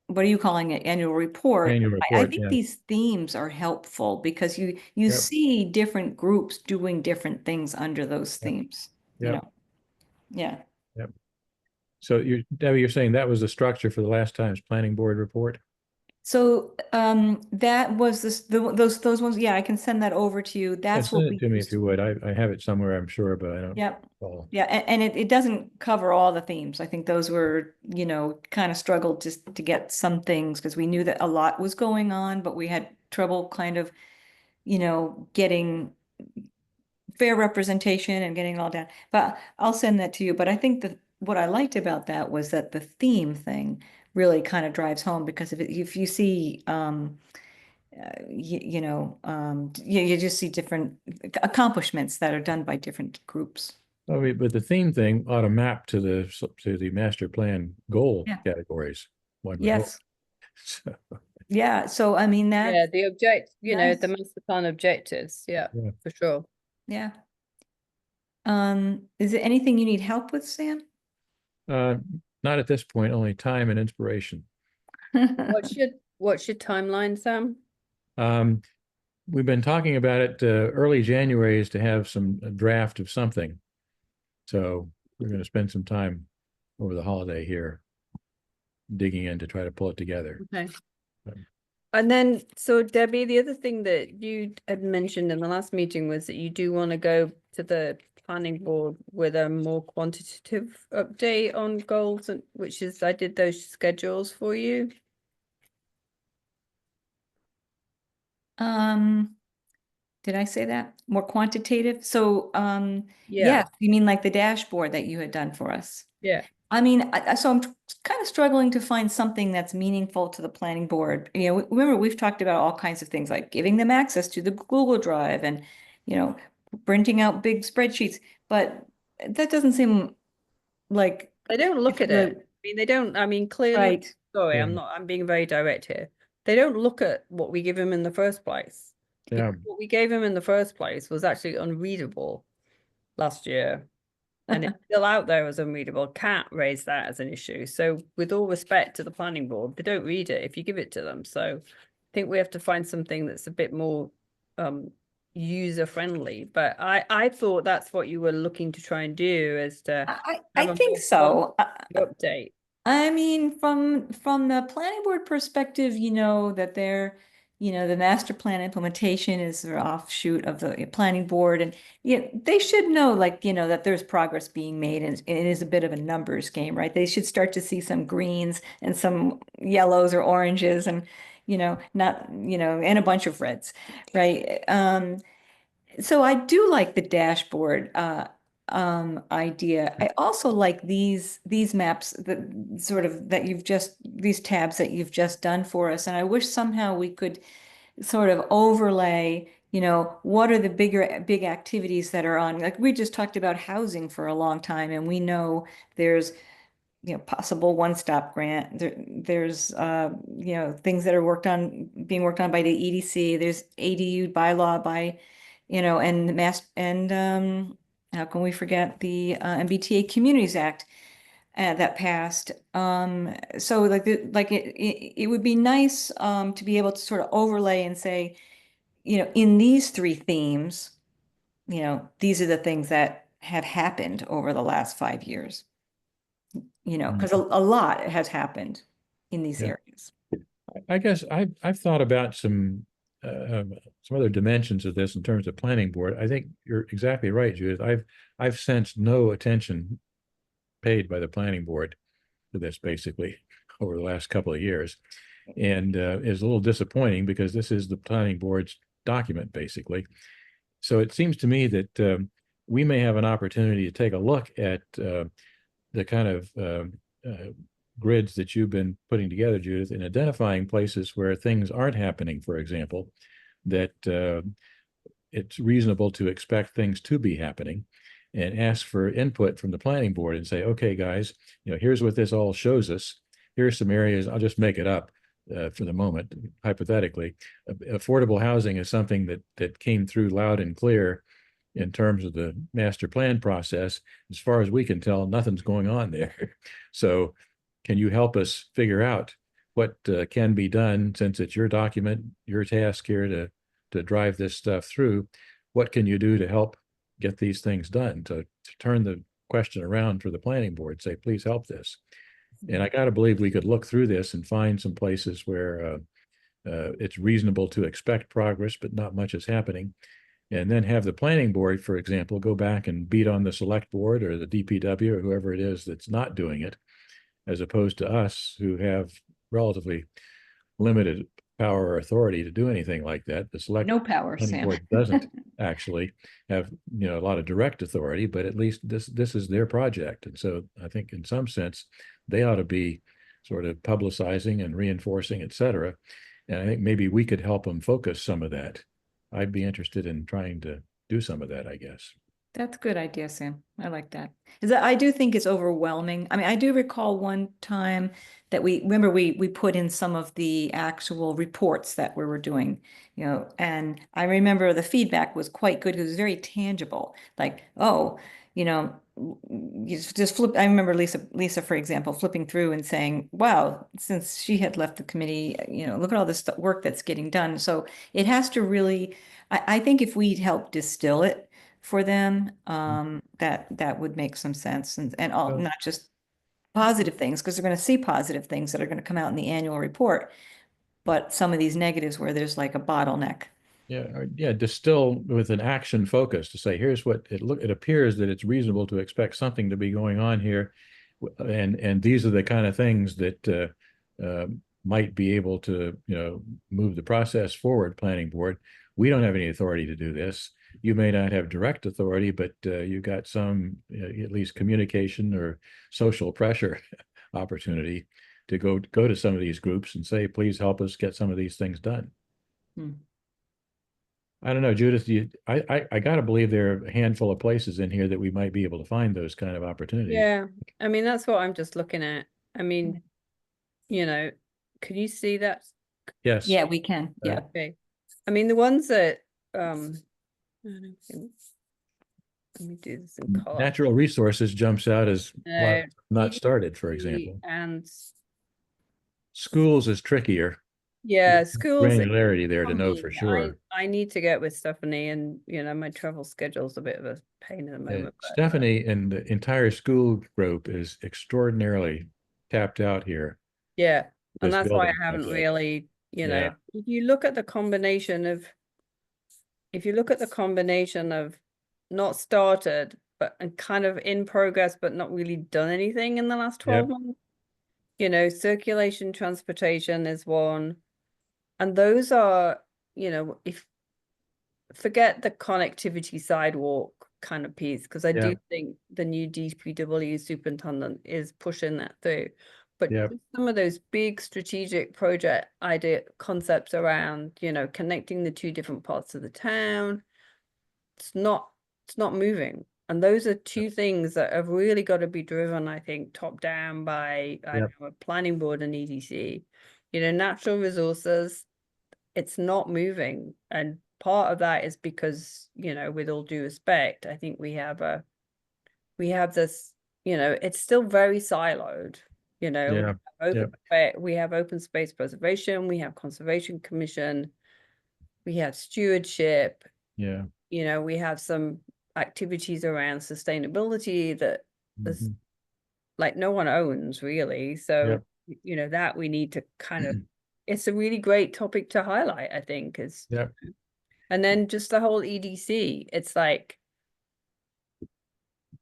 S1: what are you calling it? Annual report.
S2: Annual
S1: I
S2: report,
S1: think
S2: yeah.
S1: these themes are helpful because you
S2: Yep.
S1: see different groups doing different things under those
S2: Yep.
S1: themes,
S2: Yep.
S1: Yeah.
S2: Yep. So Debbie, you're saying that was the structure for the last time's planning board report?
S1: So that was those ones. Yeah, I can send that over to you. That's what
S2: Send it
S1: we
S2: to me if
S1: used.
S2: you would. I have it somewhere, I'm sure, but I don't
S1: Yep.
S2: recall.
S1: Yeah, and it doesn't cover all the themes. I think those were, kind of struggled to get some things because we knew that a lot was going on, but we had trouble kind of, getting fair representation and getting it all down. But I'll send that to you. But I think that what I liked about that was that the theme thing really kind of drives home because if you see you just see different accomplishments that are done by different groups.
S2: I mean, but the theme thing ought to map to the master plan goal
S1: Yeah.
S2: categories. One would hope.
S1: Yes.
S2: So,
S1: Yeah. So I mean
S3: Yeah,
S1: that.
S3: the the
S1: Nice.
S3: master plan objectives. Yeah,
S2: Yeah.
S3: for sure.
S1: Yeah. Is there anything you need help with, Sam?
S2: not at this point, only time and inspiration.
S3: What's your timeline, Sam?
S2: We've been talking about it, early January is to have some draft of something. So we're going to spend some time over the holiday here digging in to try to pull it together.
S3: Okay.
S2: Right.
S3: And then, so Debbie, the other thing that you had mentioned in the last meeting was that you do want to go to the planning board with a more quantitative update on goals, and which is I did those schedules for you.
S1: Did I say that? More quantitative? So,
S3: Yeah.
S1: yes, you mean like the dashboard that you had done for us?
S3: Yeah.
S1: I mean, so I'm kind of struggling to find something that's meaningful to the planning board. Remember we've talked about all kinds of things like giving them access to the Google Drive and, printing out big spreadsheets, but that doesn't seem like
S3: They don't look at it. I mean, they don't, I mean, clearly,
S1: right.
S3: sorry,
S2: Yeah.
S3: I'm being very direct here. They don't look at what we give them in the first place.
S2: Yeah.
S3: What we gave them in the first place was actually unreadable last year. And it's still out there as unreadable. Cat raised that as an issue. So with all respect to the planning board, they don't read it if you give it to them. So I think we have to find something that's a bit more user friendly. But I thought that's what you were looking to try and do, is to
S1: I think so.
S3: update.
S1: I mean, from the planning board perspective, that they're, the master plan implementation is an offshoot of the planning board, and they should know, like, that there's progress being made, and it is a bit of a numbers game, right? They should start to see some greens and some yellows or oranges, and not, and a bunch of reds, right? So I do like the dashboard idea. I also like these maps that sort of that you've just these tabs that you've just done for us. And I wish somehow we could sort of overlay, what are the big activities that are on. Like we just talked about housing for a long time, and we know there's possible one-stop grant. There's things that are being worked on by the EDC. There's ADU bylaw by, and the mass and how can we forget the MBTA Communities Act that passed. So it would be nice to be able to sort of overlay and say, in these three themes, these are the things that have happened over the last 5 years. Because a lot has happened in these
S2: Yeah.
S1: areas.
S2: I guess I've thought about some other dimensions of this in terms of planning board. I think you're exactly right, Judith. I've sensed no attention paid by the planning board to this basically over the last couple of years, and is a little disappointing because this is the planning board's document basically. So it seems to me that we may have an opportunity to take a look at the kind of grids that you've been putting together, Judith, in identifying places where things aren't happening, for example, that it's reasonable to expect things to be happening, and ask for input from the planning board and say, okay, guys, here's what this all shows us. Here's some areas, I'll just make it up for the moment, hypothetically. Affordable housing is something that came through loud and clear in terms of the master plan process. As far as we can tell, nothing's going on there. So can you help us figure out what can be done, since it's your document, your task here to drive this stuff through? What can you do to help get these things done, to turn the question around for the planning board, say, please help this? And I got to believe we could look through this and find some places where it's reasonable to expect progress, but not much is happening. And then have the planning board, for example, go back and beat on the select board or the DPW or whoever it is that's not doing it, as opposed to us who have relatively limited power or authority to do anything like that. The select
S1: No power,
S2: planning
S1: Sam.
S2: board doesn't actually have a lot of direct authority, but at least this is their project. And so I think in some sense they ought to be sort of publicizing and reinforcing, et cetera. And I think maybe we could help them focus some of that. I'd be interested in trying to do some of that, I guess.
S1: That's a good idea, Sam. I like that. I do think it's overwhelming. I mean, I do recall one time that we put in some of the actual reports that we were doing, and I remember the feedback was quite good. It was very tangible. Like, oh, you just flip. I remember Lisa, for example, flipping through and saying, wow, since she had left the committee, look at all this work that's getting done. So it has to really, I think if we help distill it for them, that would make some sense, and all, not just positive things, because they're going to see positive things that are going to come out in the annual report, but some of these negatives where there's like a bottleneck.
S2: Yeah, distill with an action focus to say, here's what it appears that it's reasonable to expect something to be going on here, and these are the kind of things that might be able to move the process forward. Planning board, we don't have any authority to do this. You may not have direct authority, but you got some at least communication or social pressure opportunity to go to some of these groups and say, please help us get some of these things done. I don't know, Judith, I got to believe there are a handful of places in here that we might be able to find those kind of opportunities.
S3: Yeah, I mean, that's what I'm just looking at. I mean, can you see that?
S2: Yes.
S1: Yeah, we can. Yeah.
S3: Okay. I mean, the ones that, I don't think, let me do this in color.
S2: Natural resources jumps out as not started, for example.
S3: And
S2: schools is trickier.
S3: Yeah, schools.
S2: Granularity there to know for sure.
S3: I need to get with Stephanie, and my travel schedule is a bit of a pain at the moment.
S2: Stephanie and the entire school group is extraordinarily tapped out here.
S3: Yeah, and that's why I haven't really You
S2: Yeah.
S3: know, if you look at the combination of, not started, but and kind of in progress, but not really done anything in the last 12 months, you know, circulation transportation is one. And those are, you know, if forget the connectivity sidewalk kind of piece, because I
S2: Yeah.
S3: do think the new DPW superintendent is pushing that through. But
S2: Yeah.
S3: some of those big strategic project idea concepts around, you know, connecting the two different parts of the town, it's not moving. And those are two things that have really got to be driven, I think, top down by I don't know, a planning board and EDC. You know, natural resources, it's not moving. And part of that is because, you know, with all due respect, I think we have this, you know, it's still very siloed. You know, we have open space preservation, we have conservation commission, we have stewardship.
S2: Yeah.
S3: You know, we have some activities around sustainability that is like no one owns really. So, you know, that we need to kind of, it's a really great topic to highlight, I think, is, and then just the whole EDC, it's like,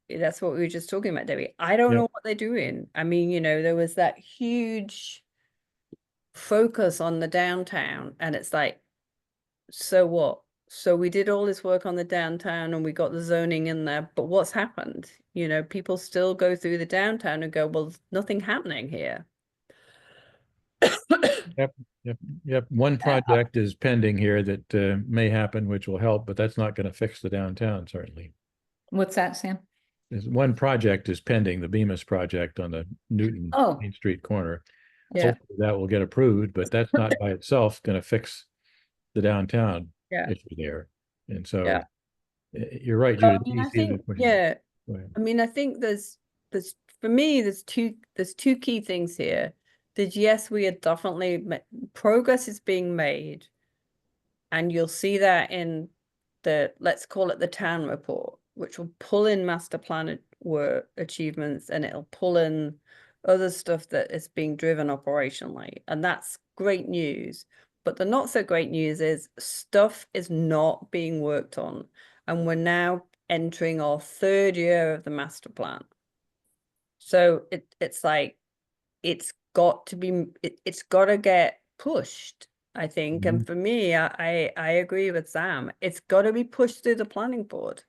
S3: that's what we were just talking about, Debbie. I don't know what they're doing. I mean, you know, there was that huge focus on the downtown, and it's like, so what? So we did all this work on the downtown and we got the zoning in there, but what's happened? You know, people still go through the downtown and go, well, there's nothing happening here.
S2: Yep. One project is pending here that may happen, which will help, but that's not going to fix the downtown, certainly.
S1: What's that, Sam?
S2: There's one project is pending, the Bemis project on the Newton Main Street corner. Hopefully that will get approved, but that's not by itself going to fix the downtown issue there. And so you're right,
S3: So,
S2: Judith.
S3: I mean, I think, I mean, I think there's for me, there's two key things here. That yes, we are definitely progress is being made, and you'll see that in the, let's call it the town report, which will pull in master plan work achievements, and it'll pull in other stuff that is being driven operationally, and that's great news. But the not so great news is stuff is not being worked on, and we're now entering our 3rd year of the master plan. So it's like, it's got to be, it's got to get pushed, I think. And for me, I agree with Sam. It's got to be pushed through the planning board.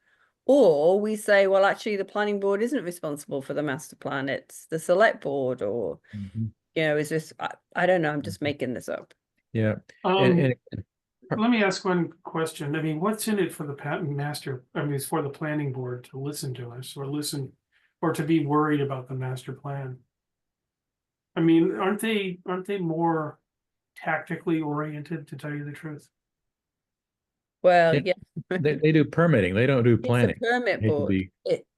S3: Or we say, well, actually, the planning board isn't responsible for the master plan. It's the select board, or, you know, is this, I don't know. I'm just making this up.
S2: Yeah.
S4: Let me ask one question. I mean, what's in it for the patent master? I mean, it's for the planning board to listen to us or to be worried about the master plan. I mean, aren't they more tactically oriented, to tell you the truth?
S3: Well,
S2: they do permitting. They don't do planning.
S3: It's a permit board.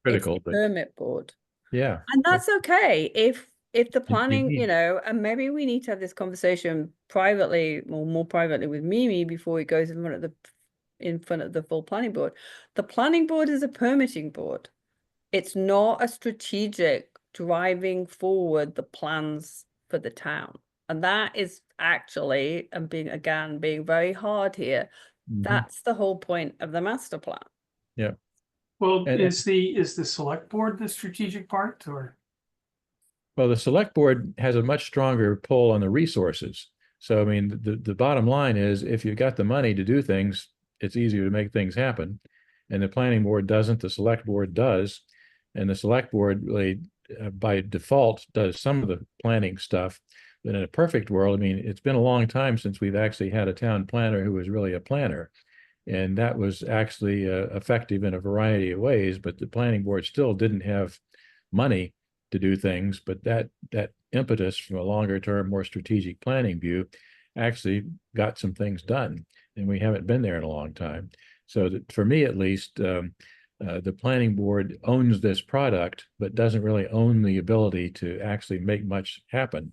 S2: Critical,
S3: it's a permit board.
S2: Yeah.
S3: And that's okay if the planning, you know, and maybe we need to have this conversation privately, or more privately with Mimi before it goes in front of the full planning board. The planning board is a permitting board. It's not a strategic driving forward the plans for the town. And that is actually, and being very hard here, that's the whole point of the master plan.
S2: Yeah.
S4: Well, is the select board the strategic part, or?
S2: Well, the select board has a much stronger pull on the resources. So, I mean, the bottom line is, if you've got the money to do things, it's easier to make things happen. And the planning board doesn't, the select board does. And the select board really, by default, does some of the planning stuff. But in a perfect world, I mean, it's been a long time since we've actually had a town planner who was really a planner. And that was actually effective in a variety of ways, but the planning board still didn't have money to do things. But that impetus from a longer term, more strategic planning view actually got some things done. And we haven't been there in a long time. So that, for me, at least, the planning board owns this product, but doesn't really own the ability to actually make much happen,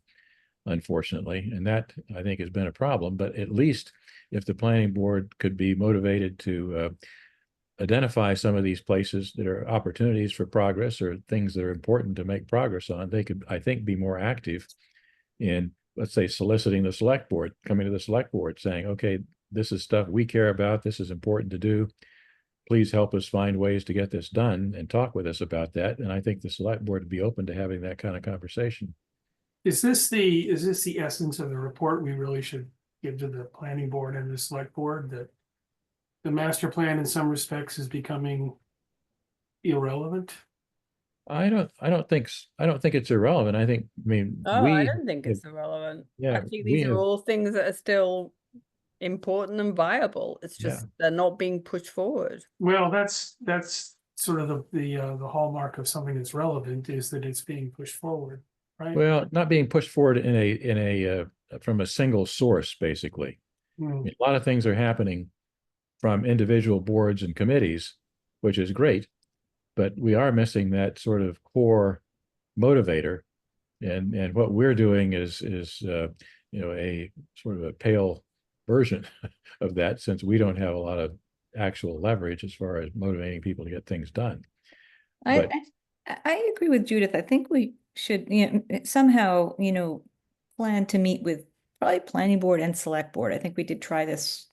S2: unfortunately. And that, I think, has been a problem. But at least if the planning board could be motivated to identify some of these places that are opportunities for progress, or things that are important to make progress on, they could, I think, be more active in let's say, soliciting the select board, coming to the select board saying, okay, this is stuff we care about. This is important to do. Please help us find ways to get this done and talk with us about that. And I think the select board would be open to having that kind of conversation.
S4: Is this the essence of the report we really should give to the planning board and the select board, that the master plan in some respects is becoming irrelevant?
S2: I don't think it's irrelevant. I mean,
S3: Oh, I don't think it's irrelevant.
S2: yeah,
S3: I think
S2: we
S3: these are
S2: have-
S3: all things that are still important and viable. It's
S2: Yeah.
S3: just they're not being pushed forward.
S4: Well, that's sort of the hallmark of something that's relevant, is that it's being pushed forward, right?
S2: well, not being pushed forward in a from a single source, basically. I
S4: Mm.
S2: mean, a lot of things are happening from individual boards and committees, which is great, but we are missing that sort of core motivator. And what we're doing is a sort of a pale version of that, since we don't have a lot of actual leverage as far as motivating people to get things done. But
S1: I agree with Judith. I think we should, somehow, plan to meet with probably planning board and select board. I think we did try this.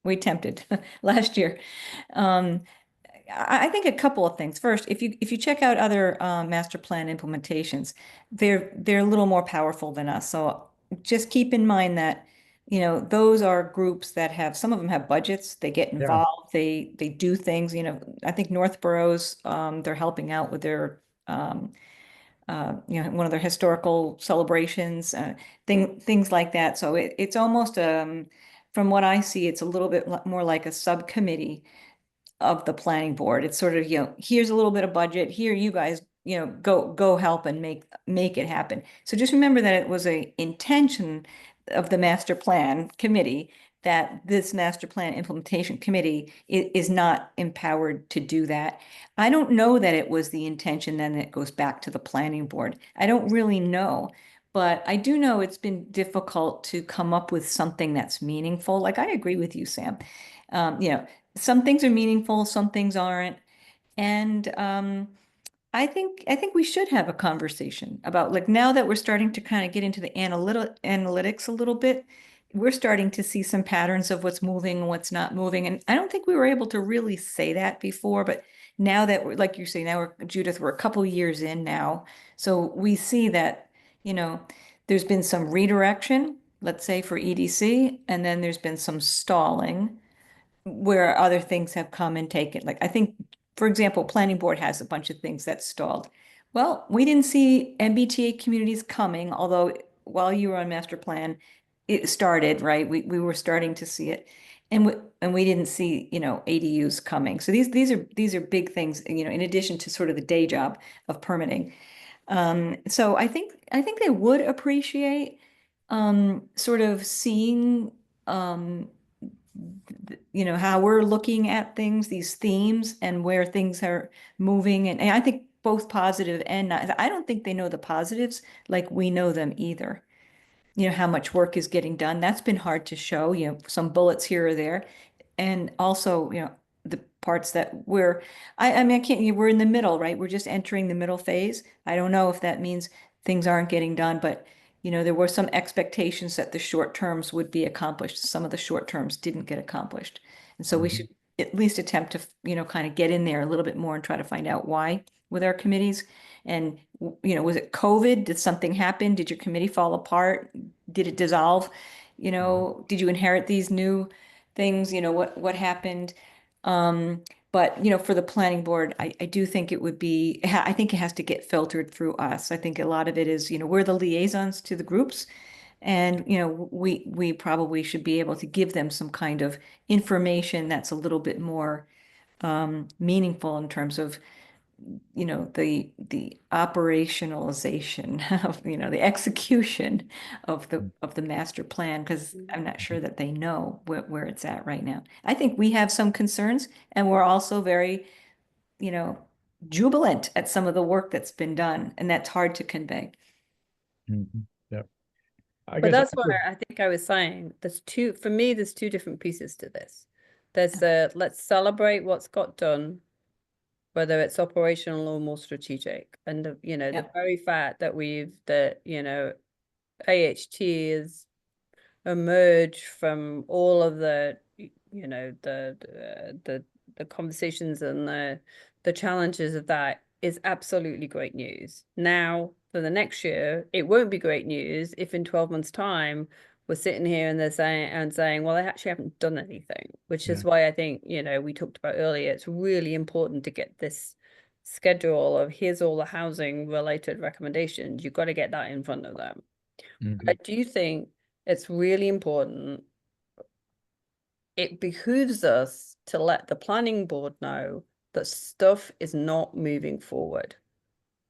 S1: We attempted last year. I think a couple of things. First, if you check out other master plan implementations, they're a little more powerful than us. So just keep in mind that, those are groups that some of them have budgets, they get involved, they do things, I think Northborough's, they're helping out with their one of their historical celebrations, things like that. So it's almost from what I see, it's a little bit more like a subcommittee of the planning board. It's sort of, here's a little bit of budget, here you guys, go help and make it happen. So just remember that it was a intention of the master plan committee that this master plan implementation committee is not empowered to do that. I don't know that it was the intention, then it goes back to the planning board. I don't really know. But I do know it's been difficult to come up with something that's meaningful. Like, I agree with you, Sam. Some things are meaningful, some things aren't. And I think we should have a conversation about, like, now that we're starting to kind of get into the analytics a little bit, we're starting to see some patterns of what's moving and what's not moving. And I don't think we were able to really say that before, but now that we're, like you say, Judith, we're a couple years in now. So we see that, there's been some redirection, let's say for EDC, and then there's been some stalling where other things have come and taken. Like, I think, for example, planning board has a bunch of things that stalled. Well, we didn't see MBTA communities coming, although while you were on master plan, it started, right? We were starting to see it. And we didn't see, ADUs coming. So these are big things, in addition to sort of the day job of permitting. So I think they would appreciate sort of seeing how we're looking at things, these themes, and where things are moving. And I think both positive and not. I don't think they know the positives like we know them either. How much work is getting done. That's been hard to show, some bullets here or there. And also, the parts that I mean, we're in the middle, right? We're just entering the middle phase. I don't know if that means things aren't getting done, but there were some expectations that the short terms would be accomplished. Some of the short terms didn't get accomplished. And so we should at least attempt to, kind of get in there a little bit more and try to find out why with our committees. And, was it COVID? Did something happen? Did your committee fall apart? Did it dissolve? Did you inherit these new things? What happened? But, for the planning board, I do think it would be, I think it has to get filtered through us. I think a lot of it is, we're the liaisons to the groups. And, we probably should be able to give them some kind of information that's a little bit more meaningful in terms of, the operationalization of, the execution of the master plan, because I'm not sure that they know where it's at right now. I think we have some concerns, and we're also very, jubilant at some of the work that's been done, and that's hard to convey.
S2: Yeah.
S3: But that's why I think I was saying there's two different pieces to this. There's let's celebrate what's got done, whether it's operational or more strategic. And the very fact that AHT is emerge from all of the the conversations and the challenges of that is absolutely great news. Now for the next year, it won't be great news if in 12 months time we're sitting here and they're saying, well, they actually haven't done anything, which is why I think, we talked about earlier, it's really important to get this schedule of here's all the housing related recommendations. You've got to get that in front of them. I do think it's really important. It behooves us to let the planning board know that stuff is not moving forward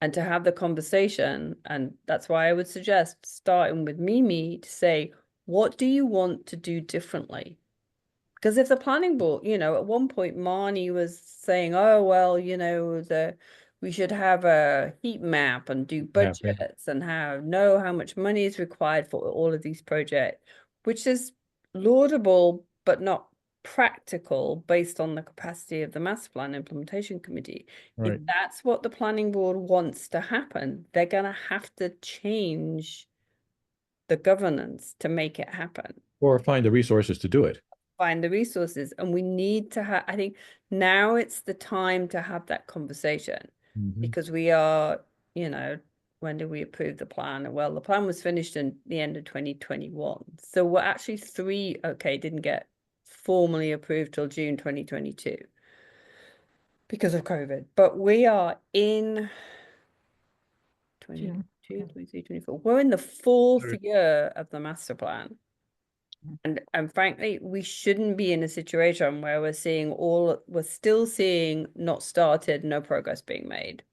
S3: and to have the conversation. And that's why I would suggest starting with Mimi to say, what do you want to do differently? Because if the planning board, at one point Marnie was saying, oh, well, we should have a heat map and do budgets and know how much money is required for all of these projects, which is laudable, but not practical based on the capacity of the master plan implementation committee.
S2: Right.
S3: If that's what the planning board wants to happen, they're going to have to change the governance to make it happen.
S2: Or find the resources to do it.
S3: Find the resources. And we need to have, I think now it's the time to have that conversation because we are, when did we approve the plan? Well, the plan was finished in the end of 2021. So we're actually didn't get formally approved till June 2022 because of COVID. But we are in 22, 23, 24. We're in the fourth year of the master plan. And frankly, we shouldn't be in a situation where we're still seeing not started, no progress being made.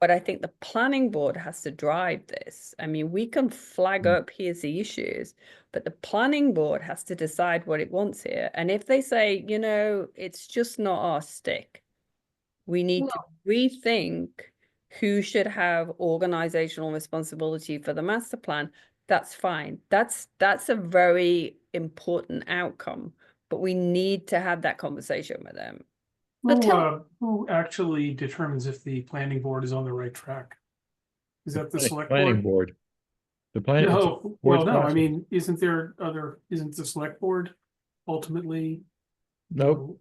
S3: But I think the planning board has to drive this. I mean, we can flag up, here's the issues, but the planning board has to decide what it wants here. And if they say, it's just not our stick, we need to rethink who should have organizational responsibility for the master plan. That's fine. That's a very important outcome, but we need to have that conversation with them.
S4: Who actually determines if the planning board is on the right track? Is that the select
S2: planning board? The planning.
S4: No, well, no, I mean, isn't the select board ultimately?
S2: Nope.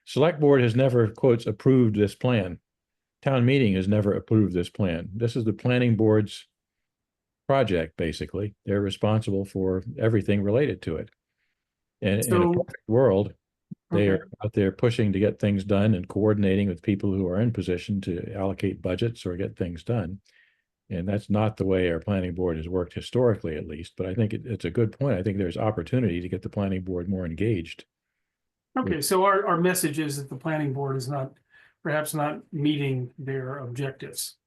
S2: Select board has never, quotes, approved this plan. Town meeting has never approved this plan. This is the planning board's project, basically. They're responsible for everything related to it. And in a perfect world, they are out there pushing to get things done and coordinating with people who are in position to allocate budgets or get things done. And that's not the way our planning board has worked historically, at least. But I think it's a good point. I think there's opportunity to get the planning board more engaged.
S4: Okay, so our message is that the planning board is perhaps not meeting their objectives.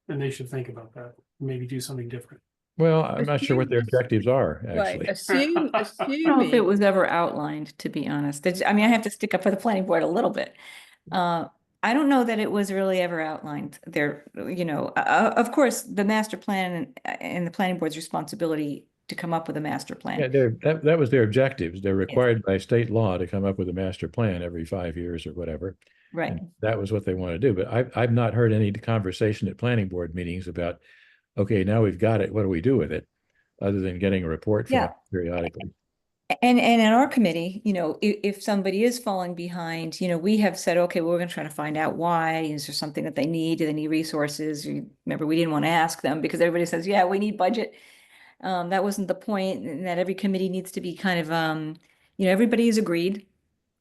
S4: And they should think about that, maybe do something different.
S2: Well, I'm not sure what their objectives are, actually.
S3: Right. Assuming
S1: I don't know if it was ever outlined, to be honest. I mean, I have to stick up for the planning board a little bit. I don't know that it was really ever outlined there. Of course, the master plan and the planning board's responsibility to come up with a master plan.
S2: Yeah, that was their objectives. They're required by state law to come up with a master plan every 5 years or whatever.
S1: Right.
S2: And that was what they want to do. But I've not heard any conversation at planning board meetings about, okay, now we've got it. What do we do with it? Other than getting a report from it periodically.
S1: And in our committee, if somebody is falling behind, we have said, okay, well, we're going to try to find out why. Is there something that they need? Do they need resources? Remember, we didn't want to ask them because everybody says, yeah, we need budget. That wasn't the point, and that every committee needs to be kind of, everybody is agreed.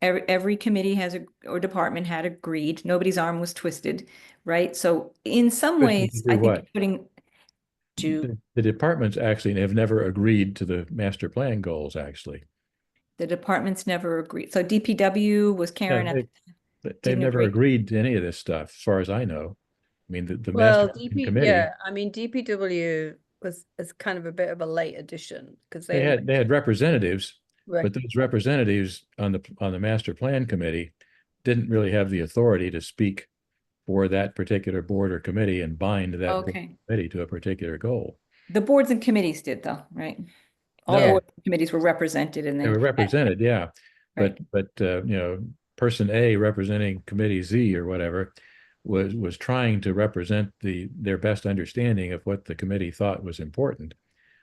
S1: Every committee or department had agreed. Nobody's arm was twisted, right? So in some ways, I think putting
S2: the departments actually have never agreed to the master plan goals, actually.
S1: The departments never agreed. So DPW was Karen.
S2: They've never agreed to any of this stuff, as far as I know. I mean, the
S3: well,
S2: master committee.
S3: Yeah, I mean, DPW is kind of a bit of a late addition because
S2: they had representatives,
S3: right.
S2: But those representatives on the master plan committee didn't really have the authority to speak for that particular board or committee and bind that committee to a particular goal.
S1: The boards and committees did, though, right? All boards and committees were represented, and
S2: they were represented, yeah. Right. But person A representing committee Z or whatever was trying to represent their best understanding of what the committee thought was important.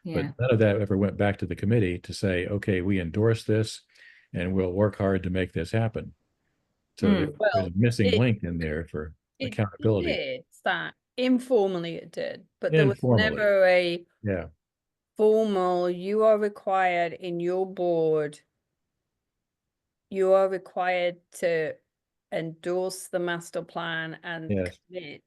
S1: Yeah.
S2: But none of that ever went back to the committee to say, okay, we endorse this and we'll work hard to make this happen. So there's
S3: Well,
S2: a missing
S3: it
S2: link in there for
S3: it
S2: accountability.
S3: did that informally. It did, but there was
S2: Informally,
S3: never a
S2: yeah,
S3: formal. You are required in your board. You are required to endorse the master plan and
S2: yes,
S3: commit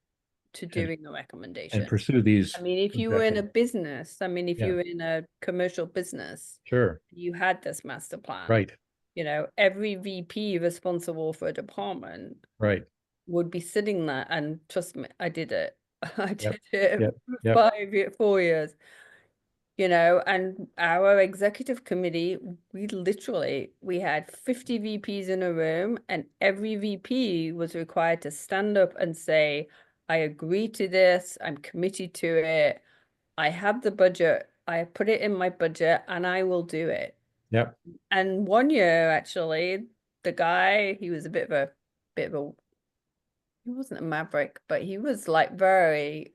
S3: to
S2: and,
S3: doing the
S2: and
S3: recommendation.
S2: pursue these
S3: I mean, if you were in a
S2: objectives.
S3: business, I mean, if
S2: Yeah,
S3: you were in a commercial business,
S2: sure,
S3: you had this master plan.
S2: right,
S3: You know, every VP responsible for a department
S2: right,
S3: would be sitting there, and trust me, I did it. I
S2: yep,
S3: did it
S2: yep,
S3: for
S2: yep,
S3: 4 years. You know, and our executive committee, we had 50 VPs in a room, and every VP was required to stand up and say, I agree to this, I'm committed to it, I have the budget, I put it in my budget, and I will do it.
S2: yep,
S3: And 1 year, actually, the guy, he was a bit of a, he wasn't a maverick, but he was like very,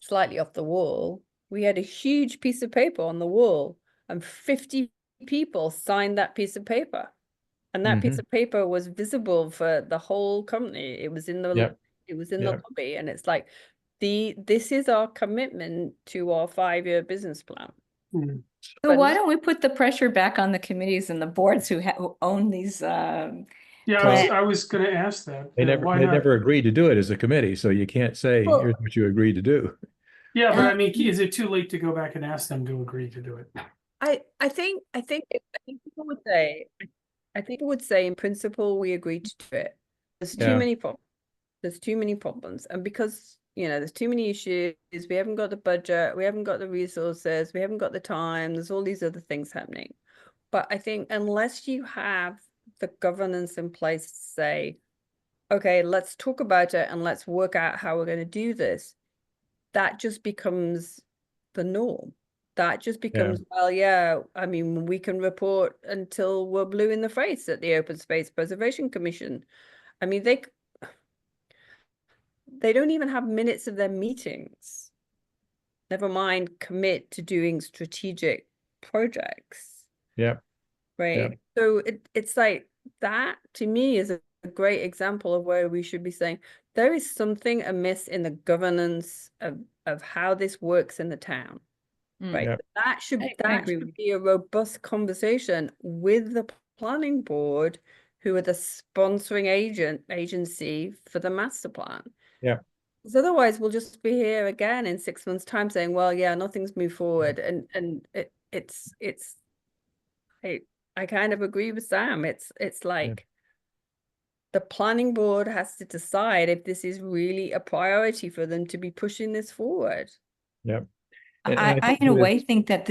S3: slightly off the wall. We had a huge piece of paper on the wall, and 50 people signed that piece of paper. And that piece
S2: mm-hmm,
S3: of paper was visible for the whole company. It was in the
S2: yep, yep,
S3: lobby, and it's like this is our commitment to our 5-year business plan.
S4: Mm.
S1: So
S3: But
S1: why don't we put the pressure back on the committees and the boards who own these
S4: Yeah,
S1: plans?
S4: I was gonna ask that.
S2: they
S4: Why
S2: they
S4: not?
S2: never agreed to do it as a committee, so you can't say,
S1: Well,
S2: here's what you agreed to do.
S4: Yeah, but I
S1: Um,
S4: mean, is it too late to go back and ask them to agree to do it?
S3: I think people would say, I think people would say in principle we agreed to do it. There's too
S2: Yeah,
S3: many problems. There's too many problems, and because there's too many issues, we haven't got the budget, we haven't got the resources, we haven't got the time, there's all these other things happening. But I think unless you have the governance in place to say, okay, let's talk about it and let's work out how we're going to do this, that just becomes the norm. That just becomes, well, yeah, I mean, we can report until we're blue in the face at the Open Space Preservation Commission. I mean, they don't even have minutes of their meetings. Never mind commit to doing strategic projects,
S2: yeah,
S3: right?
S2: yeah,
S3: So it's like that to me is a great example of where we should be saying there is something amiss in the governance of how this works in the town, right?
S2: yeah,
S3: That should
S1: I agree with you.
S3: be a robust conversation with the planning board, who are the sponsoring agency for the master plan.
S2: yeah.
S3: Because otherwise we'll just be here again in 6 months' time saying, well, yeah, nothing's moved forward. And it's I kind of agree with Sam. It's like the planning board has to decide if this is really a priority for them to be pushing this forward.
S2: Yeah.
S1: I in a way think that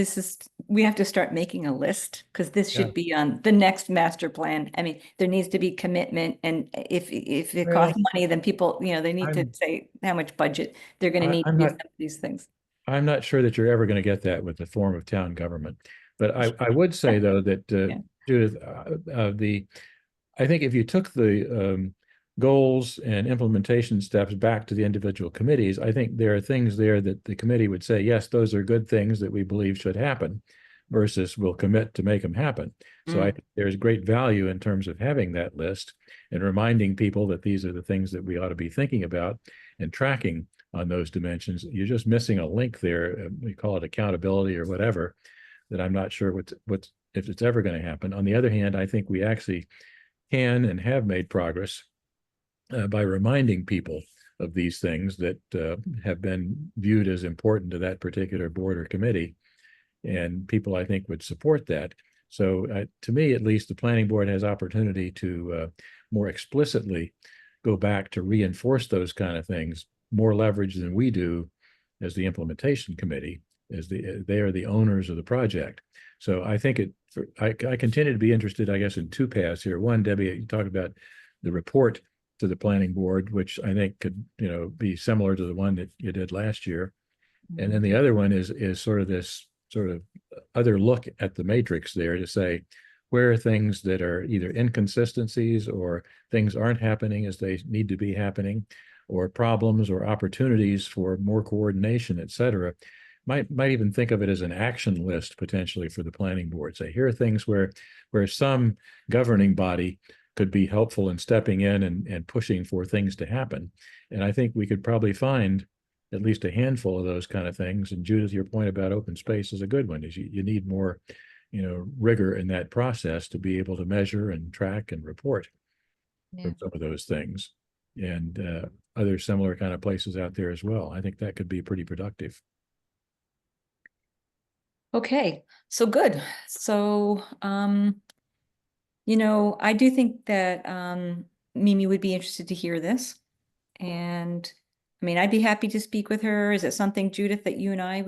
S1: we have to start making a list, because this
S2: Yeah.
S1: should be on the next master plan. I mean, there needs to be commitment, and if it
S2: Well,
S1: costs money, then people, they need to say how much budget they're going to need to
S2: I'm
S1: do
S2: not,
S1: some of these things.
S2: I'm not sure that you're ever going to get that with the form of town government. But I would say though that
S1: Yeah.
S2: Judith, I think if you took the goals and implementation steps back to the individual committees, I think there are things there that the committee would say, yes, those are good things that we believe should happen, versus we'll commit to make them happen. So I think there's great value in terms of having that list and reminding people that these are the things that we ought to be thinking about and tracking on those dimensions. You're just missing a link there. We call it accountability or whatever, that I'm not sure what's if it's ever going to happen. On the other hand, I think we actually can and have made progress by reminding people of these things that have been viewed as important to that particular board or committee. And people, I think, would support that. So to me, at least, the planning board has opportunity to more explicitly go back to reinforce those kind of things, more leverage than we do as the implementation committee, as they are the owners of the project. So I think I continue to be interested, I guess, in two paths here. One, Debbie, you talked about the report to the planning board, which I think could, be similar to the one that you did last year. And then the other one is sort of this sort of other look at the matrix there to say where are things that are either inconsistencies or things aren't happening as they need to be happening, or problems or opportunities for more coordination, et cetera. Might even think of it as an action list potentially for the planning board. Say, here are things where some governing body could be helpful in stepping in and pushing for things to happen. And I think we could probably find at least a handful of those kind of things. And Judith, your point about open space is a good one, is you need more, rigor in that process to be able to measure and track and report
S1: Yeah.
S2: some of those things. And other similar kind of places out there as well. I think that could be pretty productive.
S1: Okay, so good. So, I do think that Mimi would be interested to hear this. And I mean, I'd be happy to speak with her. Is it something, Judith, that you and I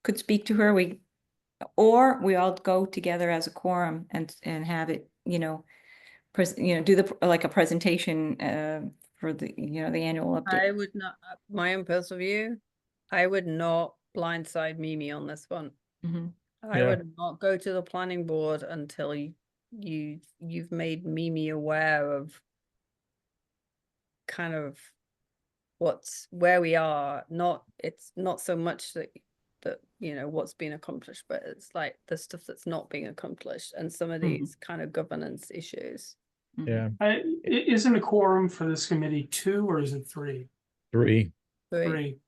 S1: could speak to her? Or we all go together as a quorum and have it, do like a presentation for the annual update.
S3: I would not, my own personal view, I would not blindside Mimi on this one.
S1: Mhm.
S3: I
S2: Yeah.
S3: would not go to the planning board until you've made Mimi aware of kind of where we are. It's not so much that what's been accomplished, but it's like the stuff that's not being accomplished and some of these kind of governance issues.
S2: Yeah.
S4: Isn't a quorum for this committee 2 or is it 3?
S2: 3.
S4: 3.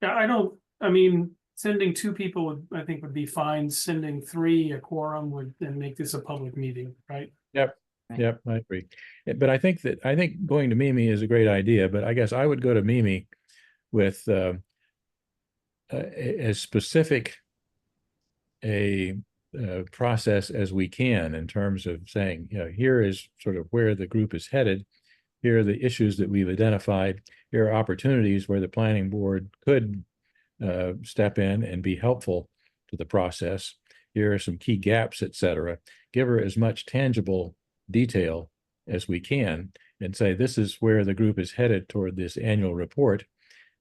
S4: Yeah, I mean, sending 2 people I think would be fine. Sending 3, a quorum, would then make this a public meeting, right?
S2: Yep.
S1: Right.
S2: Yep, I agree. But I think going to Mimi is a great idea, but I guess I would go to Mimi with as specific a process as we can in terms of saying, here is sort of where the group is headed. Here are the issues that we've identified. Here are opportunities where the planning board could step in and be helpful to the process. Here are some key gaps, et cetera. Give her as much tangible detail as we can and say, this is where the group is headed toward this annual report.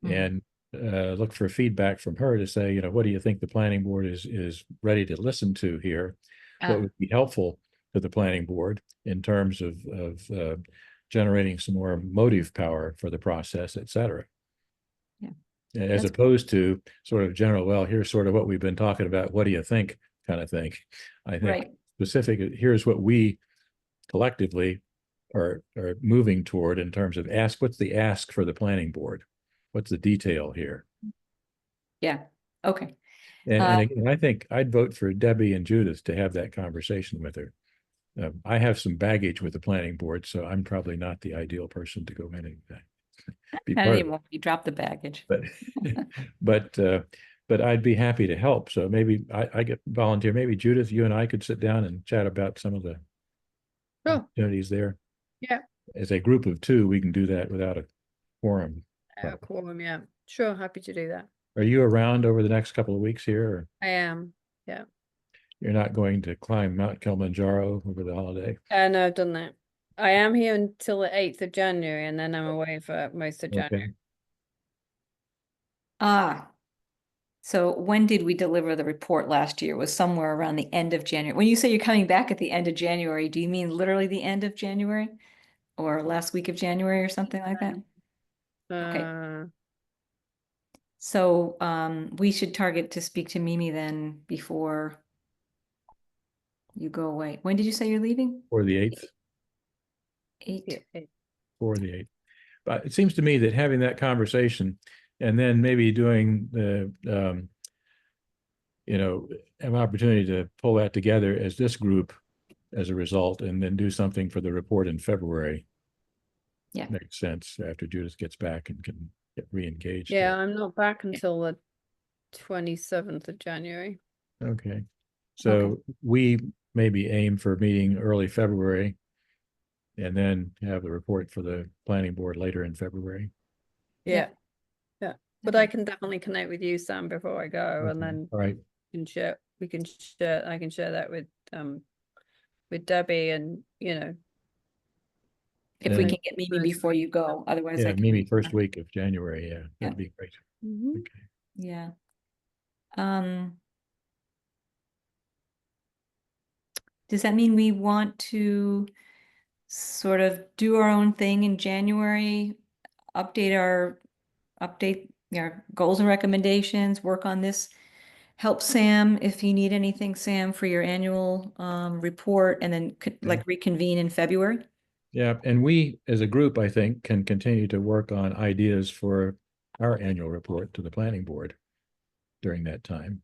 S2: And look for feedback from her to say, what do you think the planning board is ready to listen to here? What would be helpful to the planning board in terms of generating some more motive power for the process, et cetera.
S1: Yeah.
S2: As opposed to sort of general, well, here's sort of what we've been talking about. What do you think? Kind of thing. I think
S1: Right.
S2: specific, here's what we collectively are moving toward in terms of what's the ask for the planning board? What's the detail here?
S1: Yeah. Okay.
S2: And again, I think I'd vote for Debbie and Judith to have that conversation with her. I have some baggage with the planning board, so I'm probably not the ideal person to go in and be
S1: Not
S2: part of it.
S1: anymore. You dropped the baggage.
S2: But I'd be happy to help. So maybe I get volunteer. Maybe Judith, you and I could sit down and chat about some of the opportunities there.
S3: Yeah.
S2: As a group of 2, we can do that without a quorum.
S3: Quorum, yeah. Sure, happy to do that.
S2: Are you around over the next couple of weeks here? Or
S3: I am, yeah.
S2: you're not going to climb Mount Kilimanjaro over the holiday?
S3: No, I've done that. I am here until the 8th of January, and then I'm away for most of January.
S1: So when did we deliver the report last year? It was somewhere around the end of January. When you say you're coming back at the end of January, do you mean literally the end of January? Or last week of January or something like that? Okay. So we should target to speak to Mimi then before you go away. When did you say you're leaving?
S2: For the 8th?
S1: 8?
S2: For the 8th. But it seems to me that having that conversation and then maybe doing the, an opportunity to pull that together as this group as a result, and then do something for the report in February.
S1: Yeah.
S2: Makes sense after Judith gets back and can get re-engaged.
S3: Yeah, I'm not back until the 27th of January.
S2: Okay. So we maybe aim for meeting early February and then have the report for the planning board later in February.
S3: Yeah. But I can definitely connect with you, Sam, before I go, and then
S2: all right,
S3: I can share that with Debbie, and
S1: if we can get Mimi before you go, otherwise I can.
S2: Mimi first week of January. Yeah, that'd be great. Okay.
S1: Yeah. Does that mean we want to sort of do our own thing in January update our goals and recommendations, work on this. Help Sam if you need anything, Sam, for your annual report, and then like reconvene in February.
S2: Yeah, and we as a group, I think, can continue to work on ideas for our annual report to the planning board during that time.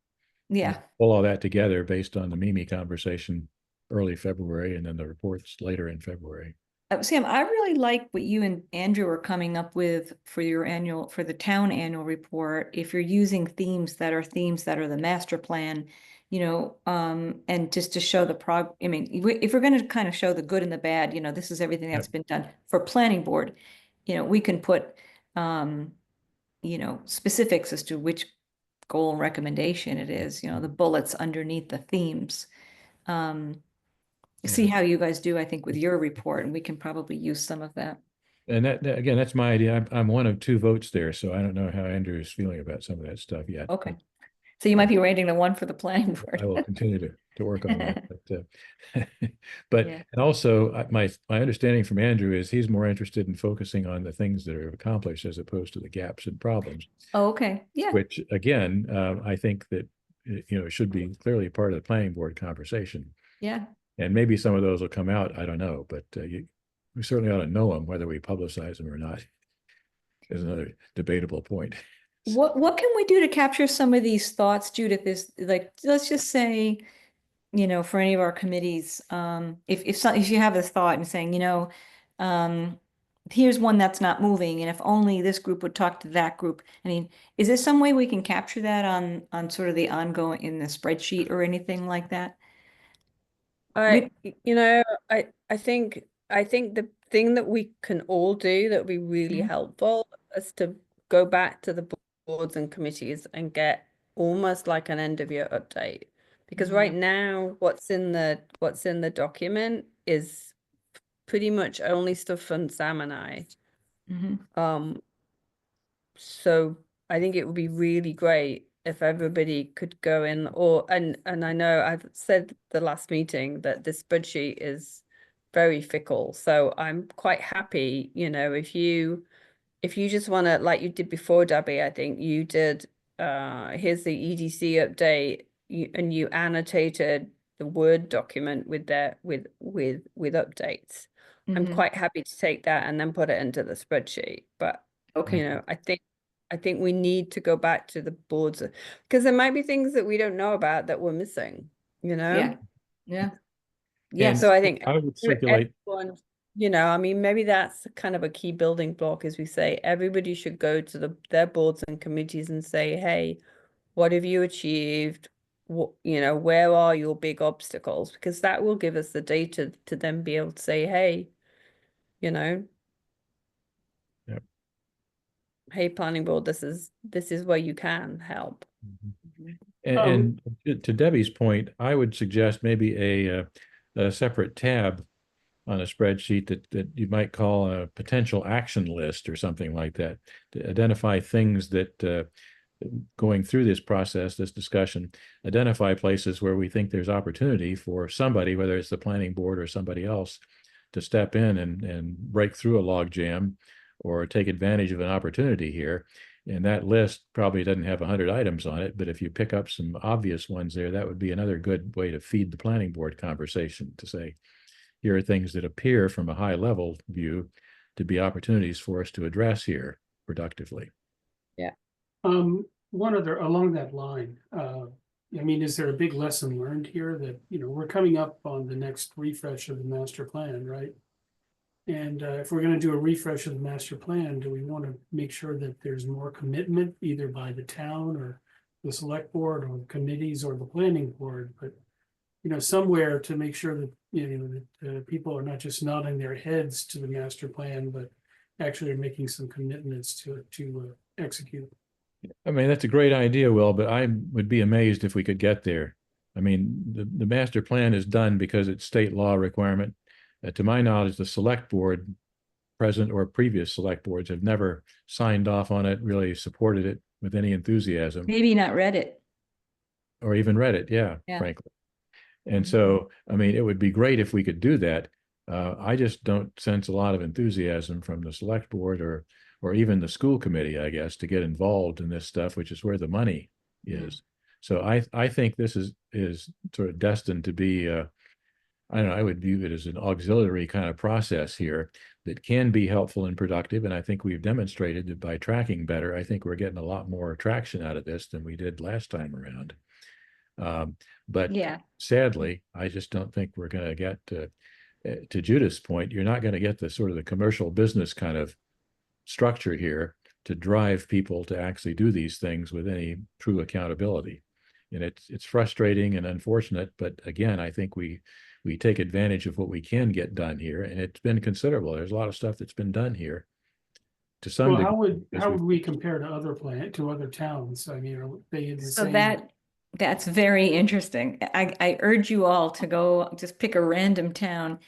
S1: Yeah.
S2: Pull all that together based on the Mimi conversation early February and then the reports later in February.
S1: Sam, I really like what you and Andrew are coming up with for the town annual report. If you're using themes that are the master plan, and just to show I mean, if we're going to kind of show the good and the bad, this is everything that's been done for planning board, we can put, specifics as to which goal and recommendation it is, the bullets underneath the themes. See how you guys do, I think, with your report, and we can probably use some of that.
S2: And that again, that's my idea. I'm one of 2 votes there, so I don't know how Andrew is feeling about some of that stuff yet.
S1: Okay. So you might be rating the one for the planning board.
S2: I will continue to work on that. But
S1: Yeah.
S2: and also my understanding from Andrew is he's more interested in focusing on the things that are accomplished as opposed to the gaps and problems.
S1: Oh, okay. Yeah.
S2: Which again, I think that should be clearly part of the planning board conversation.
S1: Yeah.
S2: And maybe some of those will come out. I don't know, but we certainly ought to know them, whether we publicize them or not. Is another debatable point.
S1: What can we do to capture some of these thoughts, Judith? Is like, let's just say, for any of our committees, if you have this thought and saying, here's one that's not moving, and if only this group would talk to that group. I mean, is there some way we can capture that on sort of the ongoing in the spreadsheet or anything like that?
S3: I think the thing that we can all do that would be really helpful is to go back to the boards and committees and get almost like an end of year update. Because right now what's in the document is pretty much only stuff from Sam and I. So I think it would be really great if everybody could go in, and I know I've said the last meeting that this spreadsheet is very fickle. So I'm quite happy, if you just want to, like you did before, Debbie, I think you did, here's the EDC update, and you annotated the Word document with updates. I'm quite happy to take that and then put it into the spreadsheet. But
S1: Okay.
S3: I think we need to go back to the boards because there might be things that we don't know about that we're missing,
S1: Yeah. Yeah.
S2: And
S1: Yes.
S3: So I think
S2: I would circulate.
S3: everyone, I mean, maybe that's kind of a key building block, as we say, everybody should go to their boards and committees and say, hey, what have you achieved? Where are your big obstacles? Because that will give us the data to then be able to say, hey, hey, planning board, this is where you can help.
S2: And to Debbie's point, I would suggest maybe a separate tab on a spreadsheet that you might call a potential action list or something like that, to identify things that going through this process, this discussion, identify places where we think there's opportunity for somebody, whether it's the planning board or somebody else, to step in and break through a log jam or take advantage of an opportunity here. And that list probably doesn't have 100 items on it, but if you pick up some obvious ones there, that would be another good way to feed the planning board conversation, to say, here are things that appear from a high level view to be opportunities for us to address here productively.
S3: Yeah.
S4: One other along that line, I mean, is there a big lesson learned here that, we're coming up on the next refresh of the master plan, right? And if we're going to do a refresh of the master plan, do we want to make sure that there's more commitment either by the town or the select board or committees or the planning board, but somewhere to make sure that that people are not just nodding their heads to the master plan, but actually are making some commitments to execute.
S2: I mean, that's a great idea, Will, but I would be amazed if we could get there. I mean, the master plan is done because it's state law requirement. To my knowledge, the select board, present or previous select boards, have never signed off on it, really supported it with any enthusiasm.
S1: Maybe not read it.
S2: Or even read it, yeah. Frankly. And so, I mean, it would be great if we could do that. I just don't sense a lot of enthusiasm from the select board or even the school committee, I guess, to get involved in this stuff, which is where the money is. So I think this is sort of destined to be I don't know, I would view it as an auxiliary kind of process here that can be helpful and productive. And I think we've demonstrated that by tracking better, I think we're getting a lot more traction out of this than we did last time around. But
S1: Yeah.
S2: sadly, I just don't think we're going to get to Judith's point. You're not going to get the sort of the commercial business kind of structure here to drive people to actually do these things with any true accountability. And it's frustrating and unfortunate, but again, I think we take advantage of what we can get done here, and it's been considerable. There's a lot of stuff that's been done here to some
S4: Well,
S2: degree.
S4: how would we compare to other towns? I mean, are they in the
S1: So
S4: same?
S1: that's very interesting. I urge you all to go just pick a random town.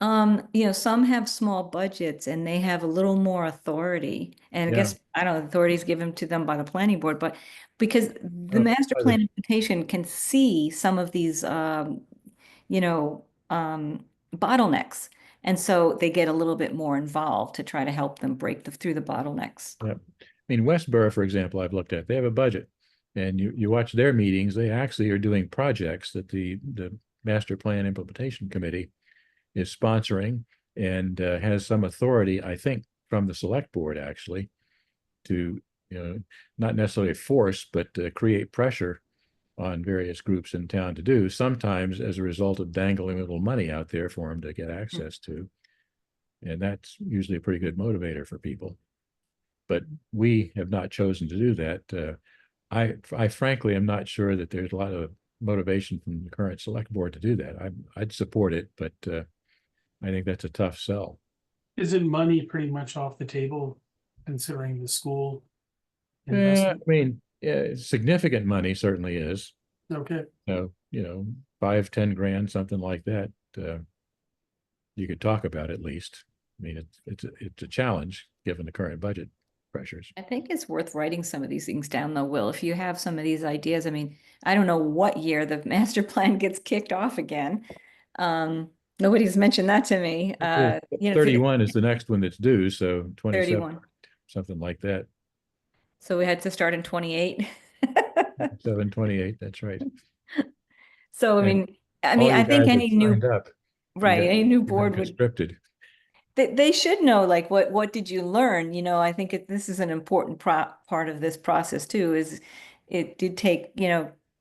S1: Some have small budgets and they have a little more authority. And I
S2: Yeah.
S1: guess, I don't know, authority is given to them by the planning board, but because the master
S2: by
S1: plan implementation can see some of these, you know, bottlenecks. And so they get a little bit more involved to try to help them break through the bottlenecks.
S2: Yep. I mean, Westboro, for example, I've looked at, they have a budget. And you watch their meetings, they actually are doing projects that the Master Plan Implementation Committee is sponsoring and has some authority, I think, from the select board actually to, not necessarily force, but create pressure on various groups in town to do, sometimes as a result of dangling a little money out there for them to get access to. And that's usually a pretty good motivator for people. But we have not chosen to do that. I frankly am not sure that there's a lot of motivation from the current select board to do that. I'd support it, but I think that's a tough sell.
S4: Isn't money pretty much off the table considering the school
S2: I
S4: investment?
S2: mean, significant money certainly is.
S4: Okay,
S2: 5, 10 grand, something like that. You could talk about at least. I mean, it's a challenge given the current budget pressures.
S1: I think it's worth writing some of these things down though, Will, if you have some of these ideas. I mean, I don't know what year the master plan gets kicked off again. Nobody's mentioned that to me.
S2: 31 is the next one that's due, so 27,
S1: 31.
S2: something like that.
S1: So we had to start in 28.
S2: 728, that's right.
S1: So,
S2: And
S1: I
S2: all
S1: mean,
S2: you
S1: I think
S2: guys
S1: any
S2: that
S1: new,
S2: signed up,
S1: right, any new
S2: you've been
S1: board would,
S2: conscripted.
S1: they should know, like, what did you learn? I think this is an important part of this process too, is it did take,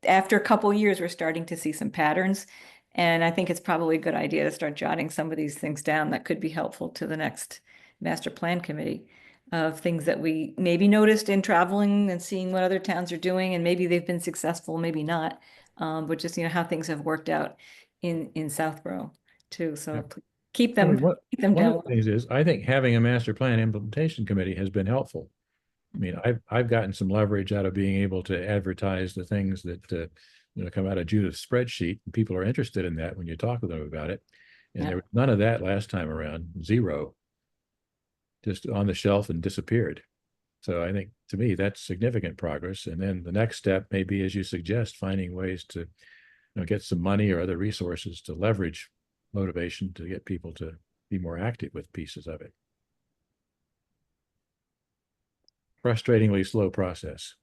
S1: after a couple years, we're starting to see some patterns. And I think it's probably a good idea to start jotting some of these things down that could be helpful to the next master plan committee of things that we maybe noticed in traveling and seeing what other towns are doing, and maybe they've been successful, maybe not. But just, how things have worked out in Southborough too. So
S2: Yeah.
S1: keep
S2: I mean,
S1: them, keep them
S2: one of
S1: down.
S2: the things is, I think having a master plan implementation committee has been helpful. I mean, I've gotten some leverage out of being able to advertise the things that come out of Judith's spreadsheet, and people are interested in that when you talk to them about it. And there was none of that last time around, zero, just on the shelf and disappeared. So I think, to me, that's significant progress. And then the next step may be, as you suggest, finding ways to get some money or other resources to leverage motivation to get people to be more active with pieces of it. Frustratingly slow process.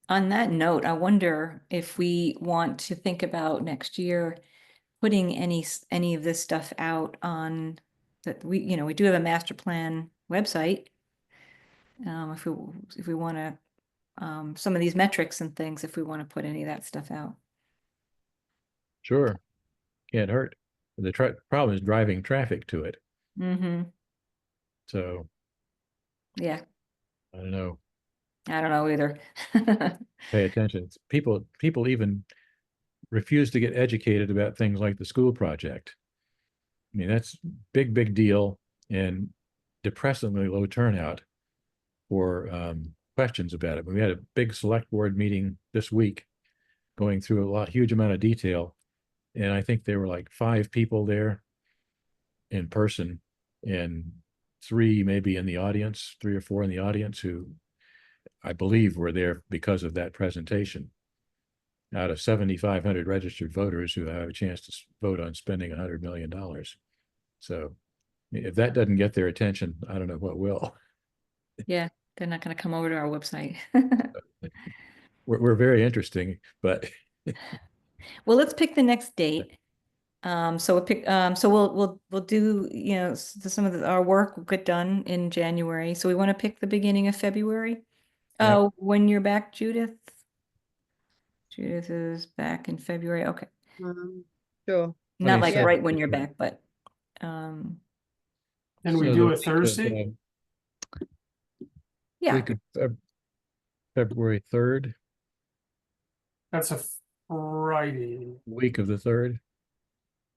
S1: On that note, I wonder if we want to think about next year putting any of this stuff out on that we do have a master plan website. If we want to some of these metrics and things, if we want to put any of that stuff out.
S2: Sure, can't hurt. The problem is driving traffic to it.
S1: Mm-hmm.
S2: So
S1: Yeah,
S2: I don't know.
S1: I don't know either.
S2: Pay attention. People even refuse to get educated about things like the school project. I mean, that's big deal, and depressingly low turnout for questions about it. We had a big select board meeting this week going through huge amount of detail. And I think there were like 5 people there in person and 3 maybe in the audience, 3 or 4 in the audience who I believe were there because of that presentation. Out of 7,500 registered voters who have a chance to vote on spending $100 million. So if that doesn't get their attention, I don't know what will.
S1: Yeah, they're not gonna come over to our website.
S2: We're very interesting, but
S1: Well, let's pick the next date. So we'll do, some of our work will get done in January. So we want to pick the beginning of February.
S2: Yep.
S1: Oh, when you're back, Judith? Judith is back in February. Okay.
S3: Sure.
S1: Not like
S2: 27th
S1: right when you're
S2: is right.
S1: back, but um
S4: And we
S2: So
S4: do
S2: the
S4: a
S2: week of,
S4: Thursday?
S1: yeah.
S2: week of February 3rd,
S4: That's a Friday.
S2: week of the 3rd,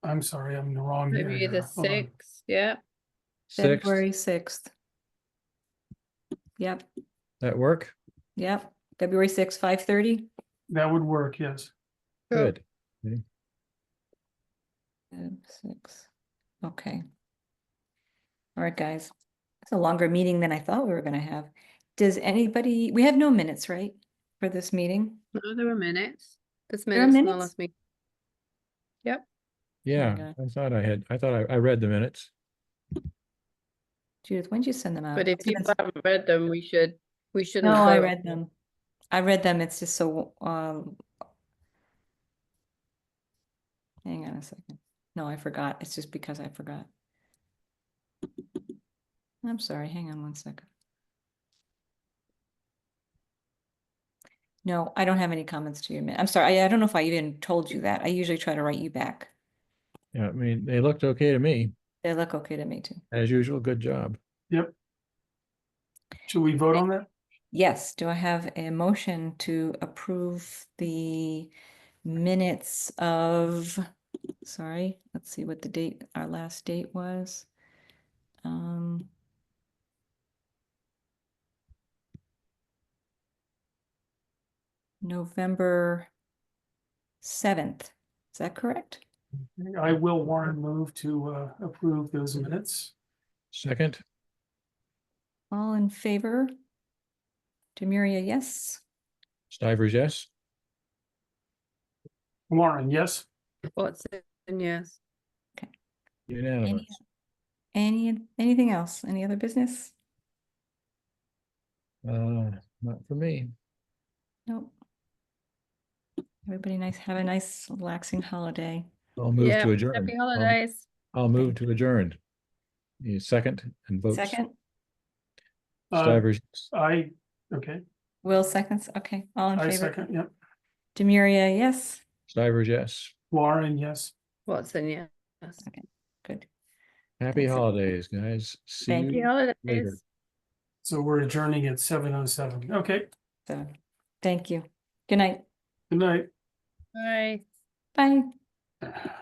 S4: I'm sorry, I'm in the wrong year
S3: Maybe the
S4: here. Hold on.
S3: 6th. Yeah.
S2: 6th.
S1: February 6th. Yep,
S2: That work?
S1: yep. February 6th, 5:30.
S4: That would work, yes.
S3: Sure.
S2: Good. Okay.
S1: 6. Okay. All right, guys. It's a longer meeting than I thought we were gonna have. Does anybody, we have no minutes, right, for this meeting?
S3: No, there were minutes. There's
S1: There are
S3: minutes from the
S1: minutes?
S3: last meeting. Yep.
S2: Yeah,
S1: God.
S2: I thought I read the minutes.
S1: Judith, when did you send them out?
S3: But if
S1: Must have
S3: people
S1: been-
S3: haven't read them, we shouldn't
S1: No, I
S3: vote.
S1: read them. I read them. It's just so, hang on a second. No, I forgot. It's just because I forgot. I'm sorry. Hang on one second. No, I don't have any comments to your minute. I'm sorry. I don't know if I even told you that. I usually try to write you back.
S2: Yeah, I mean, they looked okay to me,
S1: They look okay to me too.
S2: as usual. Good job.
S4: Yep. Should we vote on that?
S1: Yes, do I have a motion to approve the minutes of, sorry, let's see what the date, our last date was. November 7th. Is that correct?
S4: I will, Warren, move to approve those minutes.
S2: Second,
S1: All in favor? Demiria, yes.
S2: Stivers, yes.
S4: Warren, yes?
S3: Watson, yes.
S2: Unanimous.
S1: Anything else? Any other business?
S2: Not for me.
S1: Nope. Everybody have a nice relaxing holiday.
S2: I'll move
S3: Yeah.
S2: to adjourn.
S3: Happy holidays.
S2: I'll move to adjourn. You second and votes.
S1: Second,
S2: Stivers,
S4: Okay,
S1: Will seconds, okay, all in
S4: I
S1: favor?
S4: second, yep.
S1: Demiria, yes.
S2: Stivers, yes.
S4: Warren, yes.
S3: Watson, yes.
S1: Good.
S2: Happy
S1: Thanks.
S2: holidays, guys. See
S1: Thank
S3: Happy
S2: you
S3: holidays.
S2: later.
S4: So we're adjourning at 7:07. Okay,
S1: So, thank you. Good night.
S4: good night.
S3: Bye.
S1: Bye.